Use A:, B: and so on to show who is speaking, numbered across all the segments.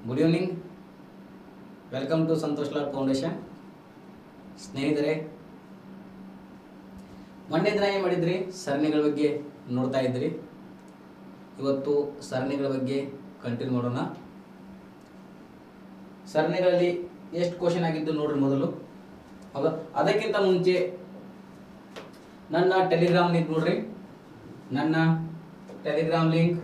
A: Good evening. Welcome to Santosh Lal foundation. ಸ್ನೇಹಿತರೆ, ಮೊನ್ನೆ ದಿನ ಏನು ಮಾಡಿದ್ರಿ? ಸರಣಿಗಳ ಬಗ್ಗೆ ನೋಡ್ತಾ ಇದ್ರಿ. ಇವತ್ತು ಸರಣಿಗಳ ಬಗ್ಗೆ ಕಂಟಿನ್ಯೂ ಮಾಡೋಣ. ಸರಣಿಗಳಲ್ಲಿ ಎಷ್ಟು ಕ್ವಶನ್ ಆಗಿದ್ದು ನೋಡ್ರಿ ಮೊದಲು. ಹೌದಾ? ಅದಕ್ಕಿಂತ ಮುಂಚೆ ನನ್ನ ಟೆಲಿಗ್ರಾಮ್ ಲಿಂಕ್ ನೋಡ್ರಿ. ನನ್ನ ಟೆಲಿಗ್ರಾಮ್ ಲಿಂಕ್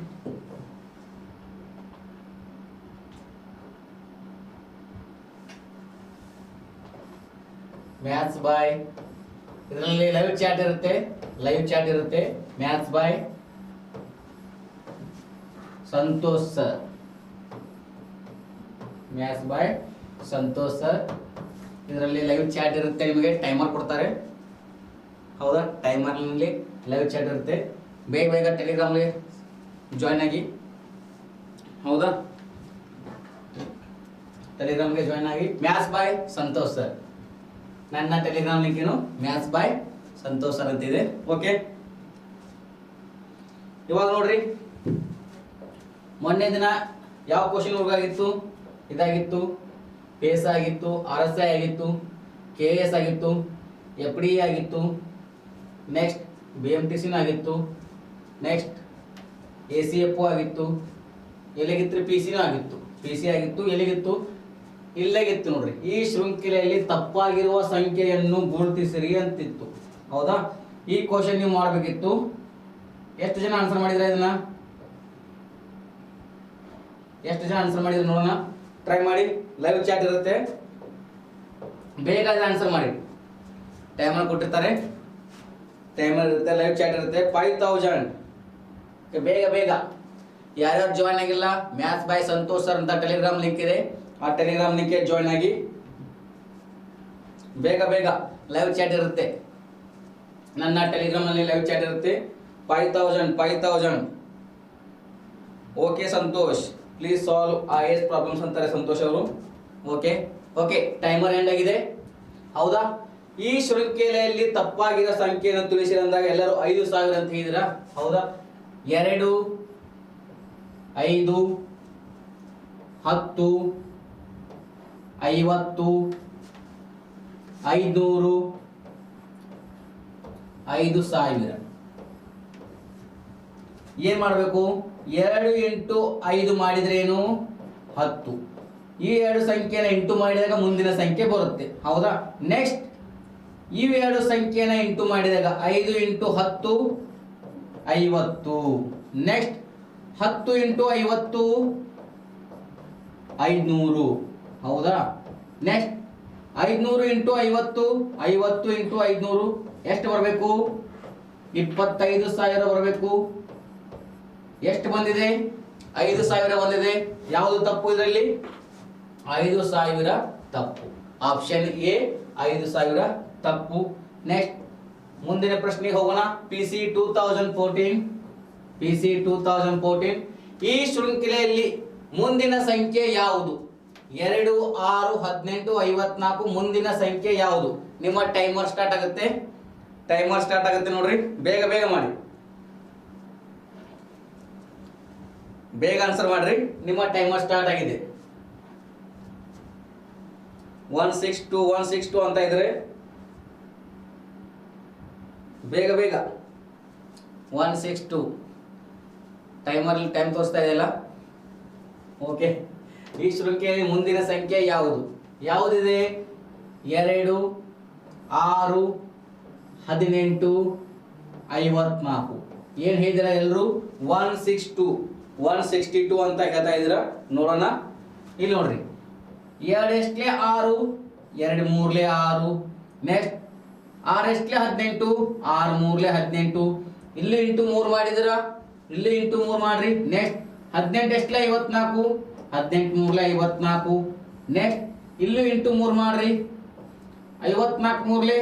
A: ಮ್ಯಾಥ್ಸ್ ಬಾಯ್, ಇದರಲ್ಲಿ ಲೈವ್ ಚಾಟ್ ಇರುತ್ತೆ. ಮ್ಯಾಥ್ಸ್ ಬಾಯ್ ಸಂತೋಷ್ ಸರ್. ಮ್ಯಾಥ್ಸ್ ಬಾಯ್ ಸಂತೋಷ್ ಸರ್, ಇದರಲ್ಲಿ ಲೈವ್ ಚಾಟ್ ಇರುತ್ತೆ. ನಿಮಗೆ ಟೈಮರ್ ಕೊಡ್ತಾರೆ. ಹೌದಾ? ಟೈಮರ್ನಲ್ಲಿ ಲೈವ್ ಚಾಟ್ ಇರುತ್ತೆ. ಬೇಗ ಟೆಲಿಗ್ರಾಮ್ಗೆ ಜಾಯ್ನ್ ಆಗಿ. ಹೌದಾ? ಟೆಲಿಗ್ರಾಮ್ಗೆ ಜಾಯ್ನ್ ಆಗಿ. ಮ್ಯಾಥ್ಸ್ ಬಾಯ್ ಸಂತೋಷ್ ಸರ್, ನನ್ನ ಟೆಲಿಗ್ರಾಮ್ ಲಿಂಕ್ ಏನು? ಮ್ಯಾಥ್ಸ್ ಬಾಯ್ ಸಂತೋಷ್ ಸರ್ ಅಂತಿದೆ. ಓಕೆ, ಇವಾಗ ನೋಡ್ರಿ, ಮೊನ್ನೆ ದಿನ ಯಾವ ಕ್ವಶನ್ ಆಗಿತ್ತು? ಇದಾಗಿತ್ತು, ಪೇಸ್ ಆಗಿತ್ತು, RSI ಆಗಿತ್ತು, KS ಆಗಿತ್ತು, FD ಆಗಿತ್ತು, ನೆಕ್ಸ್ಟ್ BMTC ಆಗಿತ್ತು, ನೆಕ್ಸ್ಟ್ ACFO ಆಗಿತ್ತು, ಎಲ್ಲಿಗಿತ್ತು? PC ಆಗಿತ್ತು. ಎಲ್ಲಿಗಿತ್ತು? ಇಲ್ಲೇಗಿತ್ತು ನೋಡ್ರಿ. ಈ ಶೃಂಖಲೆಯಲ್ಲಿ ತಪ್ಪಾಗಿರುವ ಸಂಖ್ಯೆಯನ್ನು ಗುರುತಿಸಿರಿ ಅಂತಿತ್ತು. ಹೌದಾ? ಈ ಕ್ವಶನ್ ನೀವು ಮಾಡಬೇಕಿತ್ತು. ಎಷ್ಟು ಜನ ಆನ್ಸರ್ ಮಾಡಿದ್ರೆ ಇದನ್ನ? ಎಷ್ಟು ಜನ ಆನ್ಸರ್ ಮಾಡಿದ್ರೆ ನೋಡೋಣ. ಟ್ರೈ ಮಾಡಿ. ಲೈವ್ ಚಾಟ್ ಇರುತ್ತೆ, ಬೇಗ ಆನ್ಸರ್ ಮಾಡಿ. ಟೈಮರ್ ಕೊಟ್ಟಿರ್ತಾರೆ, ಟೈಮರ್ ಇರುತ್ತೆ, ಲೈವ್ ಚಾಟ್ ಇರುತ್ತೆ. 5000 ಬೇಗ ಯಾರ್ಯಾರು ಜಾಯ್ನ್ ಆಗಿಲ್ಲ, ಮ್ಯಾಥ್ಸ್ ಬಾಯ್ ಸಂತೋಷ್ ಸರ್ ಅಂತ ಟೆಲಿಗ್ರಾಮ್ ಲಿಂಕ್ ಇದೆ. ಆ ಟೆಲಿಗ್ರಾಮ್ ಲಿಂಕ್ಗೆ ಜಾಯ್ನ್ ಆಗಿ. ಬೇಗ ಲೈವ್ ಚಾಟ್ ಇರುತ್ತೆ. ನನ್ನ ಟೆಲಿಗ್ರಾಮ್ನಲ್ಲಿ ಲೈವ್ ಚಾಟ್ ಇರುತ್ತೆ. 5000. Okay Santosh, please solve IAS problems ಅಂತಾರೆ ಸಂತೋಷ್ ಅವರು. ಓಕೆ, ಟೈಮರ್ ಎಂಡ್ ಆಗಿದೆ. ಹೌದಾ? ಈ ಶೃಂಖಲೆಯಲ್ಲಿ ತಪ್ಪಾಗಿರೋ ಸಂಖ್ಯೆಯನ್ನು ತಿಳಿಸಿರಿ ಅಂದಾಗ ಎಲ್ಲರೂ 5000 ಅಂತ ಹೇಳಿದಿರಾ? ಹೌದಾ? 2, 5, 10, 50, 500, 5000. ಏನ್ ಮಾಡಬೇಕು? 2 × 5 ಮಾಡಿದ್ರೇನು? 10. ಈ ಎರಡು ಸಂಖ್ಯೆನ ಇಂಟು ಮಾಡಿದಾಗ ಮುಂದಿನ ಸಂಖ್ಯೆ ಬರುತ್ತೆ. ಹೌದಾ? ನೆಕ್ಸ್ಟ್ ಈ ಎರಡು ಸಂಖ್ಯೆನ ಇಂಟು ಮಾಡಿದಾಗ 5 × 10 50. ನೆಕ್ಸ್ಟ್ 10 × 50 500. ಹೌದಾ? ನೆಕ್ಸ್ಟ್ 500 × 50 50 × 500 ಎಷ್ಟು ಬರಬೇಕು? 25000 ಬರಬೇಕು. ಎಷ್ಟು ಬಂದಿದೆ? 5000 ಬಂದಿದೆ. ಯಾವುದು ತಪ್ಪು ಇದರಲ್ಲಿ? 5000 ತಪ್ಪು. ಆಪ್ಷನ್ ಎ 5000 ತಪ್ಪು. ನೆಕ್ಸ್ಟ್ ಮುಂದಿನ ಪ್ರಶ್ನೆಗೆ ಹೋಗೋಣ. PC 2014. ಈ ಶೃಂಖಲೆಯಲ್ಲಿ ಮುಂದಿನ ಸಂಖ್ಯೆ ಯಾವುದು? 2, 6, 18, 54 ಮುಂದಿನ ಸಂಖ್ಯೆ ಯಾವುದು? ನಿಮ್ಮ ಟೈಮರ್ ಸ್ಟಾರ್ಟ್ ಆಗುತ್ತೆ. ನೋಡ್ರಿ, ಬೇಗ ಮಾಡಿ. ಬೇಗ ಆನ್ಸರ್ ಮಾಡ್ರಿ. ನಿಮ್ಮ ಟೈಮರ್ ಸ್ಟಾರ್ಟ್ ಆಗಿದೆ. 162 ಅಂತ ಇದ್ರೆ ಬೇಗ 162 ಟೈಮರ್ ಟೈಮ್ ತೋರಿಸ್ತಾ ಇದೆಯಲ್ಲ. ಓಕೆ, ಈ ಶೃಂಖಲೆಯಲ್ಲಿ ಮುಂದಿನ ಸಂಖ್ಯೆ ಯಾವುದಿದೆ? 2, 6, 18, 54. ಏನ್ ಹೇಳಿದಿರ ಎಲ್ಲರೂ? 162 ಅಂತ ಹೇಳ್ತಾ ಇದ್ದೀರಾ. ನೋಡೋಣ, ಇಲ್ಲಿ ನೋಡ್ರಿ. 2 ಎಷ್ಟಲೇ 6, 2 3 6. ನೆಕ್ಸ್ಟ್ 6 ಎಷ್ಟಲೇ 18, 6 3 18. ಇಲ್ಲಿ ಇಂಟು 3 ಮಾಡಿದಿರ, ಇಲ್ಲಿ ಇಂಟು 3 ಮಾಡ್ರಿ. ನೆಕ್ಸ್ಟ್ 18 ಎಷ್ಟಲೇ 54, 18 3 54. ನೆಕ್ಸ್ಟ್ ಇಲ್ಲಿ ಇಂಟು 3 ಮಾಡ್ರಿ. 54 3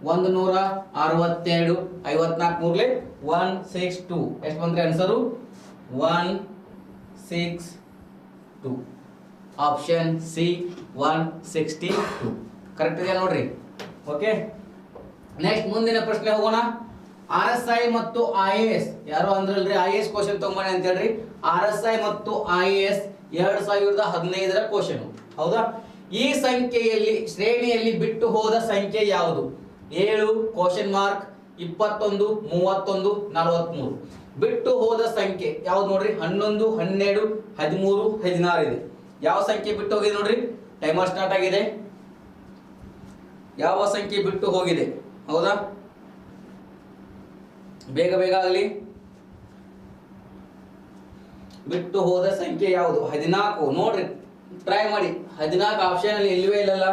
A: 162. 54 3 162. ಎಷ್ಟು ಬಂದ್ರೆ ಆನ್ಸರು? 162. ಆಪ್ಷನ್ ಸಿ 162 ಕರೆಕ್ಟ್ ಇದೆಯಾ ನೋಡ್ರಿ. ಓಕೆ, ನೆಕ್ಸ್ಟ್ ಮುಂದಿನ ಪ್ರಶ್ನೆ ಹೋಗೋಣ. RSI ಮತ್ತು IAS ಯಾರೋ ಅಂದ್ರಲ್ರಿ IAS ಕ್ವಶನ್ ತಗೊಂಬನ್ನಿ ಅಂತ ಹೇಳ್ರಿ. RSI ಮತ್ತು IAS 2015ರ ಕ್ವಶನ್. ಹೌದಾ? ಈ ಸಂಖ್ಯೆಯಲ್ಲಿ ಶ್ರೇಣಿಯಲ್ಲಿ ಬಿಟ್ಟು ಹೋದ ಸಂಖ್ಯೆ ಯಾವುದು? 7 ಕ್ವಶನ್ ಮಾರ್ಕ್ 21 31 43. ಬಿಟ್ಟು ಹೋದ ಸಂಖ್ಯೆ ಯಾವ್ದು ನೋಡ್ರಿ? 11 12 13 16 ಇದೆ. ಯಾವ ಸಂಖ್ಯೆ ಬಿಟ್ಟು ಹೋಗಿದೆ ನೋಡ್ರಿ? ಟೈಮರ್ ಸ್ಟಾರ್ಟ್ ಆಗಿದೆ. ಯಾವ ಸಂಖ್ಯೆ ಬಿಟ್ಟು ಹೋಗಿದೆ? ಹೌದಾ? ಬೇಗ ಬೇಗ ಆಗಲಿ. ಬಿಟ್ಟು ಹೋದ ಸಂಖ್ಯೆ ಯಾವುದು? 14 ನೋಡ್ರಿ, ಟ್ರೈ ಮಾಡಿ. 14 ಆಪ್ಷನ್ ಅಲ್ಲಿ ಇಲ್ಲವೇ ಇಲ್ಲಲ್ಲ.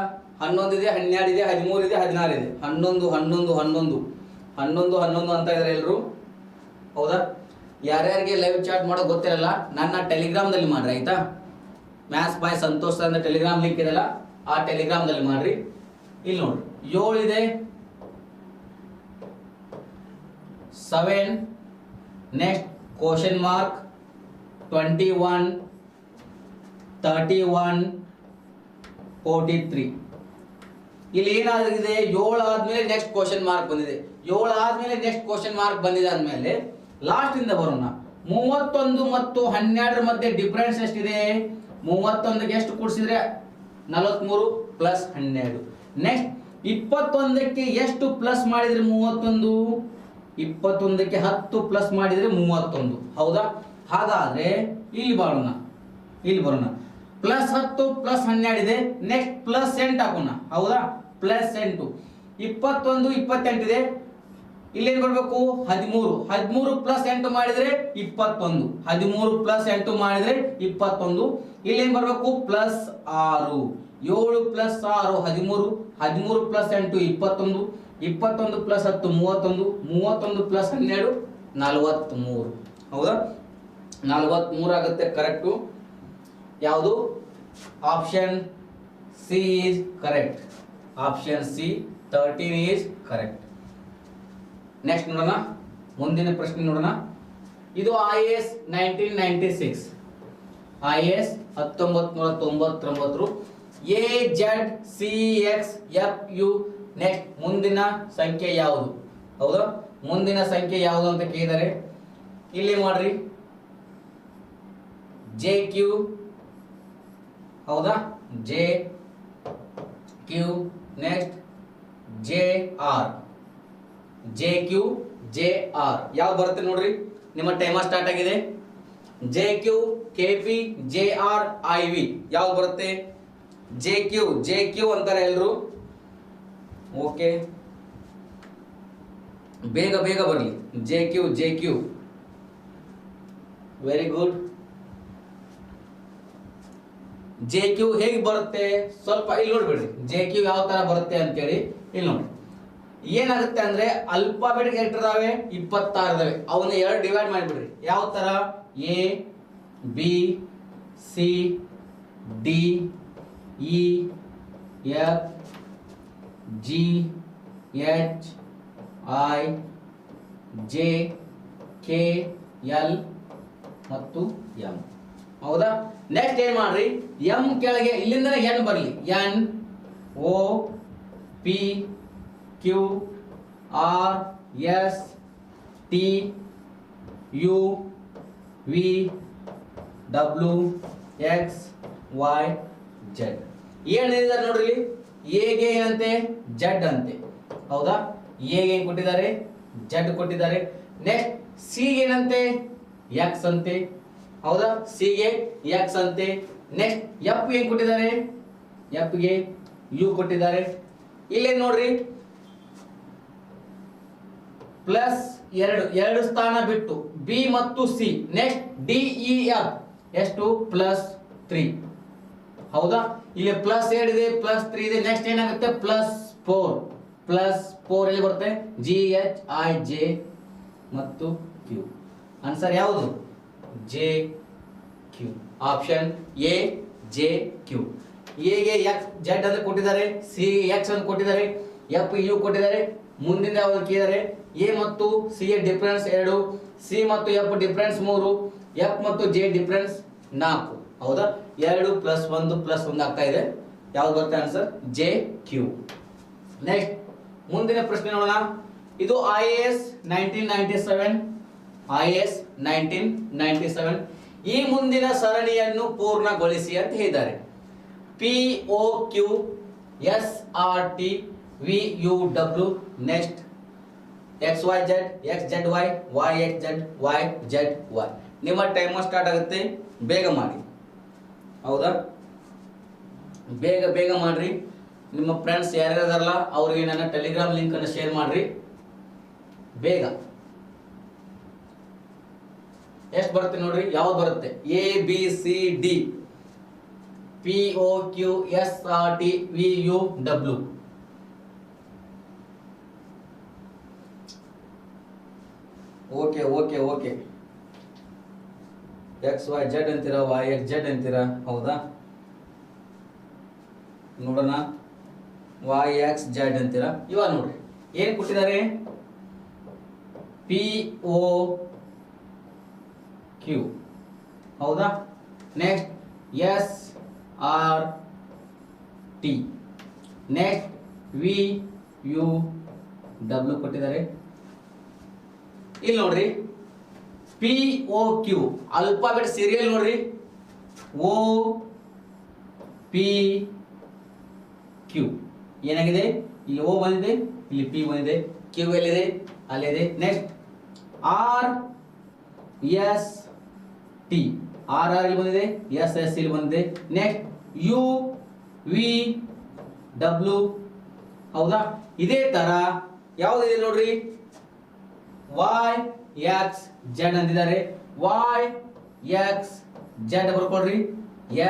A: 11 ಇದೆ, 12 ಇದೆ, 13 ಇದೆ, 16 ಇದೆ. 11 11 11 11 11 ಅಂತ ಇದ್ದಾರೆ ಎಲ್ಲರೂ. ಹೌದಾ? ಯಾರ್ಯಾರಿಗೆ ಲೈವ್ ಚಾಟ್ ಮಾಡೋದು ಗೊತ್ತಿರಲ್ಲ, ನನ್ನ ಟೆಲಿಗ್ರಾಮ್ದಲ್ಲಿ ಮಾಡ್ರಿ ಆಯ್ತಾ. ಮ್ಯಾಥ್ಸ್ ಬಾಯ್ ಸಂತೋಷ್ ಅಂತ ಟೆಲಿಗ್ರಾಮ್ ಲಿಂಕ್ ಇದೆಲ್ಲ, ಆ ಟೆಲಿಗ್ರಾಮ್ದಲ್ಲಿ ಮಾಡ್ರಿ. ಇಲ್ಲಿ ನೋಡ್ರಿ, 7 ಇದೆ, 7 ನೆಕ್ಸ್ಟ್ ಕ್ವಶನ್ ಮಾರ್ಕ್ 21 31 43. ಇಲ್ಲಿ ಏನಾಗಿದೆ? 7 ಆದ್ಮೇಲೆ ನೆಕ್ಸ್ಟ್ ಕ್ವಶನ್ ಮಾರ್ಕ್ ಬಂದಿದೆ. 7 ಆದ್ಮೇಲೆ ನೆಕ್ಸ್ಟ್ ಕ್ವಶನ್ ಮಾರ್ಕ್ ಬಂದಿದೆ ಆದ್ಮೇಲೆ ಲಾಸ್ಟ್ ಇಂದ ಬರೋಣ. 31 ಮತ್ತು 12 ಮಧ್ಯೆ ಡಿಫರೆನ್ಸ್ ಎಷ್ಟಿದೆ? 31ಗೆ ಎಷ್ಟು ಕೂಡಿಸಿದ್ರೆ 43 ಪ್ಲಸ್ 12. ನೆಕ್ಸ್ಟ್ 21ಕ್ಕೆ ಎಷ್ಟು ಪ್ಲಸ್ ಮಾಡಿದ್ರೆ 31? 21ಕ್ಕೆ 10 ಪ್ಲಸ್ ಮಾಡಿದ್ರೆ 31. ಹೌದಾ? ಹಾಗಾದ್ರೆ ಇಲ್ಲಿ ಬರೋಣ. ಪ್ಲಸ್ 10 ಪ್ಲಸ್ 12 ಇದೆ. ನೆಕ್ಸ್ಟ್ ಪ್ಲಸ್ 8 ಹಾಕೋಣ. ಹೌದಾ? ಪ್ಲಸ್ 8. 21 28 ಇದೆ. ಇಲ್ಲೇನು ಬರಬೇಕು? 13. 13 ಪ್ಲಸ್ 8 ಮಾಡಿದ್ರೆ 21. 13 ಪ್ಲಸ್ 8 ಮಾಡಿದ್ರೆ 21. ಇಲ್ಲೇನು ಬರಬೇಕು? Plus 6. 7 plus 6 13. 13 plus 8 21. 21 plus 10 31. 31 plus 12 43. ಹೌದಾ? 43 ಆಗುತ್ತೆ ಕರೆಕ್ಟು. ಯಾವುದು? Option C is correct. Option C 13 is correct. Next ನೋಡೋಣ, ಮುಂದಿನ ಪ್ರಶ್ನೆ ನೋಡೋಣ. ಇದು IAS 1996, IAS 1999. AZCXFU. ನೆಕ್ಸ್ಟ್ ಮುಂದಿನ ಸಂಖ್ಯೆ ಯಾವುದು? ಹೌದಾ? ಮುಂದಿನ ಸಂಖ್ಯೆ ಯಾವುದು ಅಂತ ಕೇಳಿದರೆ ಇಲ್ಲಿ ಮಾಡ್ರಿ. JQ. ಹೌದಾ? JQ. Next JR. JQ JR ಯಾವ್ದು ಬರುತ್ತೆ ನೋಡ್ರಿ? ನಿಮ್ಮ ಟೈಮರ್ ಸ್ಟಾರ್ಟ್ ಆಗಿದೆ. JQ KP JR IV ಯಾವ್ದು ಬರುತ್ತೆ? JQ ಅಂತಾರೆ ಎಲ್ಲರೂ. ಓಕೆ, ಬೇಗ ಬೇಗ ಬರಲಿ. JQ very good. JQ ಹೇಗೆ ಬರುತ್ತೆ ಸ್ವಲ್ಪ ಇಲ್ಲಿ ನೋಡ್ಬಿಡ್ರಿ. JQ ಯಾವ ತರ ಬರುತ್ತೆ ಅಂತೇಳಿ ಇಲ್ಲಿ ನೋಡಿ. ಏನಾಗುತ್ತೆ ಅಂದ್ರೆ ಅಲ್ಫಾಬೆಟಿಕ್ ಲೆಟರ್ ಇದಾವೆ 26 ಇದಾವೆ. ಅವನ್ನ 2 ಡಿವೈಡ್ ಮಾಡಿಬಿಡ್ರಿ. ಯಾವ ತರ? A B C D E F G H I J K L ಮತ್ತು M. ಹೌದಾ? ನೆಕ್ಸ್ಟ್ ಏನ್ ಮಾಡ್ರಿ? M ಕೆಳಗೆ ಇಲ್ಲಿಂದ N ಬರಲಿ. N O P Q R S T U V W X Y Z. ಏನಿದೆ ನೋಡ್ರಿ ಇಲ್ಲಿ? ಎ ಗೆ ಏನಂತೆ? Z ಅಂತೆ. ಹೌದಾ? ಎ ಗೆ ಏನು ಕೊಟ್ಟಿದ್ದಾರೆ? Z ಕೊಟ್ಟಿದ್ದಾರೆ. ನೆಕ್ಸ್ಟ್ ಸಿ ಗೆ ಏನಂತೆ? X ಅಂತೆ. ಹೌದಾ? ಸಿ ಗೆ X ಅಂತೆ. ನೆಕ್ಸ್ಟ್ ಎಫ್ ಏನು ಕೊಟ್ಟಿದ್ದಾರೆ? ಎಫ್ ಗೆ ಯು ಕೊಟ್ಟಿದ್ದಾರೆ. ಇಲ್ಲೇನು ನೋಡ್ರಿ? ಪ್ಲಸ್ 2 ಸ್ಥಾನ ಬಿಟ್ಟು ಬಿ ಮತ್ತು C. Next D E F ಎಷ್ಟು? ಪ್ಲಸ್ 3. ಹೌದಾ? ಇಲ್ಲಿ ಪ್ಲಸ್ 2 ಇದೆ, ಪ್ಲಸ್ 3 ಇದೆ. ನೆಕ್ಸ್ಟ್ ಏನಾಗುತ್ತೆ? ಪ್ಲಸ್ 4. ಪ್ಲಸ್ 4 ಎಲ್ಲಿ ಬರುತ್ತೆ? ಜಿ ಎಚ್ ಐ ಜೆ ಮತ್ತು ಕ್ಯೂ. ಆನ್ಸರ್ ಯಾವುದು? J Q. Option A J Q. A ಗೆ ಎಕ್ಸ್ ಜೆಡ್ ಅಂತ ಕೊಟ್ಟಿದ್ದಾರೆ, ಸಿ ಎಕ್ಸ್ ಅಂತ ಕೊಟ್ಟಿದ್ದಾರೆ, ಎಫ್ ಯು ಕೊಟ್ಟಿದ್ದಾರೆ. ಮುಂದಿನ ಯಾವ್ದು ಕೇಳಿದರೆ? ಎ ಮತ್ತು ಸಿ ಯ ಡಿಫರೆನ್ಸ್ 2, ಸಿ ಮತ್ತು ಎಫ್ ಡಿಫರೆನ್ಸ್ 3, ಎಫ್ ಮತ್ತು ಜೆ ಡಿಫರೆನ್ಸ್ 4. ಹೌದಾ? 2 + 1 + 1 ಆಗ್ತಾ ಇದೆ. ಯಾವ್ದು ಬರುತ್ತೆ ಆನ್ಸರ್? J Q. ನೆಕ್ಸ್ಟ್ ಮುಂದಿನ ಪ್ರಶ್ನೆ ನೋಡೋಣ. ಇದು IAS 1997, IAS 1997. ಈ ಮುಂದಿನ ಸರಣಿಯನ್ನು ಪೂರ್ಣಗೊಳಿಸಿ ಅಂತ ಹೇಳಿದ್ದಾರೆ. POQ SRT VUW next XYZ XZY YXZ YZY. ನಿಮ್ಮ ಟೈಮ್ ಸ್ಟಾರ್ಟ್ ಆಗುತ್ತೆ, ಬೇಗ ಮಾಡಿ. ಹೌದಾ, ಬೇಗ ಬೇಗ ಮಾಡ್ರಿ. ನಿಮ್ಮ ಫ್ರೆಂಡ್ಸ್ ಯಾರ್ಯಾರಲ್ಲ ಅವ್ರಿಗೆ ನನ್ನ ಟೆಲಿಗ್ರಾಮ್ ಲಿಂಕ್ ಅನ್ನು ಶೇರ್ ಮಾಡ್ರಿ ಬೇಗ. ಎಷ್ಟು ಬರುತ್ತೆ ನೋಡ್ರಿ, ಯಾವ್ದು ಬರುತ್ತೆ? ABCD POQ SRT VUW. Okay okay okay. XYZ ಅಂತೀರಾ, YXZ ಅಂತೀರಾ, ಹೌದಾ? ನೋಡೋಣ, YXZ ಅಂತೀರಾ. ಇವಾಗ ನೋಡ್ರಿ ಏನ್ ಕೊಟ್ಟಿದ್ದಾರೆ, POQ, ಹೌದಾ? ನೆಕ್ಸ್ಟ್ SRT, ನೆಕ್ಸ್ಟ್ VUW ಕೊಟ್ಟಿದ್ದಾರೆ. ಇಲ್ಲಿ ನೋಡ್ರಿ POQ ಅಲ್ಫಾಬೆಟ್ ಸೀರಿಯಲ್ ನೋಡ್ರಿ, OPQ ಏನಾಗಿದೆ, ಇಲ್ಲಿ O ಬಂದಿದೆ, ಇಲ್ಲಿ P ಬಂದಿದೆ, Q ಎಲ್ಲಿದೆ, ಅಲ್ಲಿದೆ. ನೆಕ್ಸ್ಟ್ RST, RR ಇಲ್ಲಿ ಬಂದಿದೆ, SS ಇಲ್ಲಿ ಬಂದಿದೆ. ನೆಕ್ಸ್ಟ್ UVW, ಹೌದಾ? ಇದೇ ತರ ಯಾವ್ದಿದೆ ನೋಡ್ರಿ, YXZ ಅಂತಿದ್ದಾರೆ. YXZ ಬರ್ಕೊಳ್ರಿ,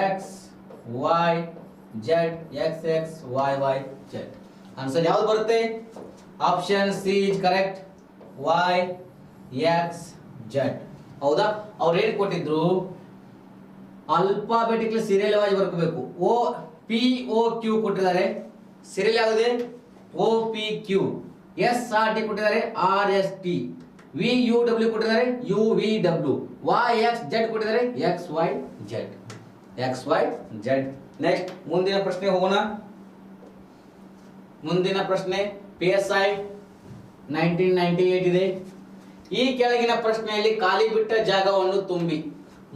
A: XYZ XXYYZ. ಆನ್ಸರ್ ಯಾವ್ದು ಬರುತ್ತೆ? Option C is correct, YXZ. ಹೌದಾ? ಅವ್ರು ಏನ್ ಕೊಟ್ಟಿದ್ರು, ಅಲ್ಫಾಬೆಟಿಕಲಿ ಸೀರಿಯಲ್ ವೈಸ್ ಬರ್ಕೋಬೇಕು. POQ ಕೊಟ್ಟಿದ್ದಾರೆ, ಸೀರಿಯಲ್ ಯಾವ್ದಿದೆ? OPQ. SRT ಕೊಟ್ಟಿದ್ದಾರೆ, RST. VUW ಕೊಟ್ಟಿದ್ದಾರೆ, UVW. YXZ ಕೊಟ್ಟಿದ್ದಾರೆ, XYZ. ನೆಕ್ಸ್ಟ್ ಮುಂದಿನ ಪ್ರಶ್ನೆ ಹೋಗೋಣ. ಮುಂದಿನ ಪ್ರಶ್ನೆ PSI 1998 ಇದೆ. ಈ ಕೆಳಗಿನ ಪ್ರಶ್ನೆಯಲ್ಲಿ ಖಾಲಿ ಬಿಟ್ಟ ಜಾಗವನ್ನು ತುಂಬಿ.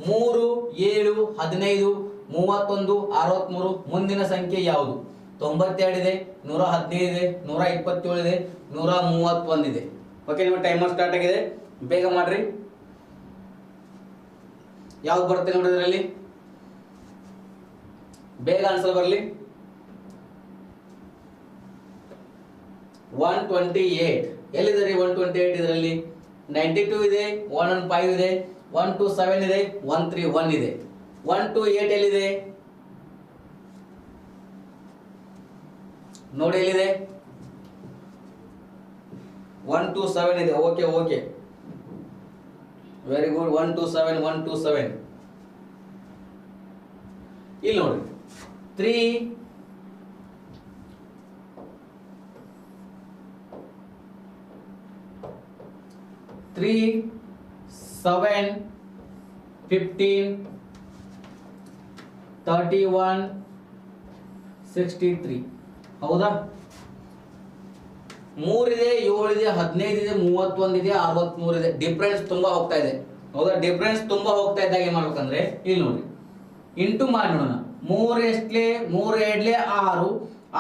A: 3, 7, 15, 31, 63. ಮುಂದಿನ ಸಂಖ್ಯೆ ಯಾವುದು? 92 ಇದೆ, 115 ಇದೆ, 127 ಇದೆ, 131 ಇದೆ. ಓಕೆ, ನಿಮ್ಮ ಟೈಮರ್ ಸ್ಟಾರ್ಟ್ ಆಗಿದೆ, ಬೇಗ ಮಾಡ್ರಿ. ಯಾವ್ದು ಬರುತ್ತೆ ನೋಡಿ ಇದರಲ್ಲಿ, ಬೇಗ ಆನ್ಸರ್ ಬರಲಿ. 128 ಎಲ್ಲಿದೆ ರೀ? 128 ಇದರಲ್ಲಿ 92 ಇದೆ, 115 ಇದೆ, 127 ಇದೆ, 131 ಇದೆ. 128 ಎಲ್ಲಿದೆ ನೋಡಿ, ಎಲ್ಲಿದೆ? 127 ಇದೆ. Okay okay, very good. 127 ಇಲ್ಲಿ ನೋಡಿ 3 7 15 31 63. ಹೌದಾ? 3 ಇದೆ, 7 ಇದೆ, 15 ಇದೆ, 31 ಇದೆ, 63 ಇದೆ. ಡಿಫ್ರೆನ್ಸ್ ತುಂಬಾ ಹೋಗ್ತಾ ಇದೆ. ಹೌದಾ? ಡಿಫ್ರೆನ್ಸ್ ತುಂಬಾ ಹೋಗ್ತಾ ಇದ್ದಾಗ ಏನ್ ಮಾಡ್ಬೇಕಂದ್ರೆ ಇಲ್ಲಿ ನೋಡಿ ಇಂಟು ಮಾಡಿ ನೋಡೋಣ. 3 ಎಷ್ಟಲೇ 3 2 6,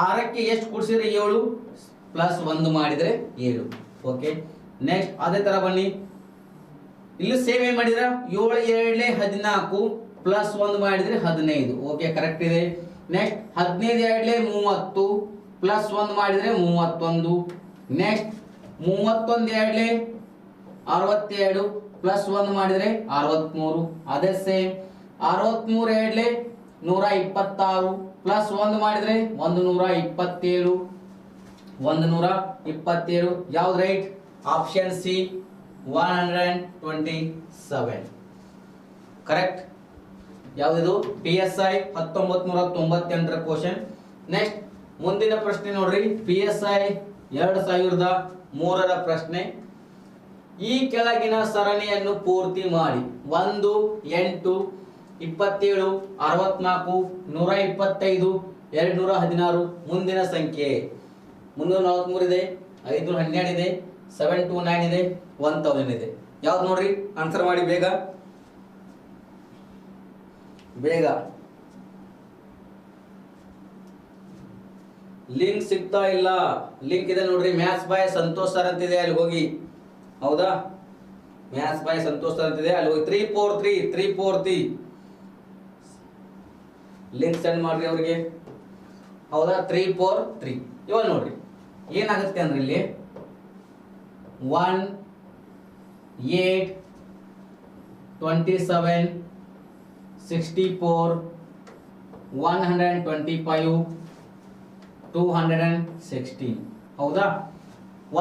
A: 6ಕ್ಕೆ ಎಷ್ಟು ಕೂಡಿಸಿದ್ರೆ 7 ಪ್ಲಸ್ 1 ಮಾಡಿದ್ರೆ 7. ಓಕೆ, ನೆಕ್ಸ್ಟ್ ಅದೇ ತರ ಬನ್ನಿ, ಇಲ್ಲಿ ಸೇಮ್ ಏನ್ ಮಾಡಿದ್ರ 7 2 14 ಪ್ಲಸ್ 1 ಮಾಡಿದ್ರೆ 15. ಓಕೆ, ಕರೆಕ್ಟ್ ಇದೆ. ನೆಕ್ಸ್ಟ್ 15 2 30 ಪ್ಲಸ್ 1 ಮಾಡಿದ್ರೆ 31. ನೆಕ್ಸ್ಟ್ 31 2 62 ಪ್ಲಸ್ 1 ಮಾಡಿದ್ರೆ 63. ಅದೇ ಸೇಮ್ 63 2 126 ಪ್ಲಸ್ 1 ಮಾಡಿದ್ರೆ 127. 127 ಯಾವ್ದು ರೈಟ್? Option C 127 correct. ಯಾವ್ದು? PSI 1998 question. ನೆಕ್ಸ್ಟ್ ಮುಂದಿನ ಪ್ರಶ್ನೆ ನೋಡ್ರಿ, PSI 2003 ಪ್ರಶ್ನೆ. ಈ ಕೆಳಗಿನ ಸರಣಿಯನ್ನು ಪೂರ್ತಿ ಮಾಡಿ. 1 8 27 64 125 216. ಮುಂದಿನ ಸಂಖ್ಯೆ 343 ಇದೆ, 512 ಇದೆ, 729 ಇದೆ, 1000 ಇದೆ. ಯಾವ್ದು ನೋಡ್ರಿ, ಆನ್ಸರ್ ಮಾಡಿ ಬೇಗ ಬೇಗ. ಲಿಂಕ್ ಸಿಗ್ತಾ ಇಲ್ಲ. ಲಿಂಕ್ ಇದೆ ನೋಡ್ರಿ, ಮ್ಯಾಥ್ಸ್ ಬಾಯ್ ಸಂತೋಷ್ ಸರ್ ಅಂತಿದೆ, ಅಲ್ಲಿ ಹೋಗಿ. ಹೌದಾ, ಮ್ಯಾಥ್ಸ್ ಬಾಯ್ ಸಂತೋಷ್ ಸರ್ ಅಂತಿದೆ, ಅಲ್ಲಿ ಹೋಗಿ 343 ಲಿಂಕ್ ಸೆಂಡ್ ಮಾಡ್ರಿ ಅವ್ರಿಗೆ. ಹೌದಾ, 343. ಇವಾಗ ನೋಡ್ರಿ ಏನಾಗುತ್ತೆ ಅಂದ್ರೆ ಇಲ್ಲಿ 1 8 27 64 125 216. ಹೌದಾ,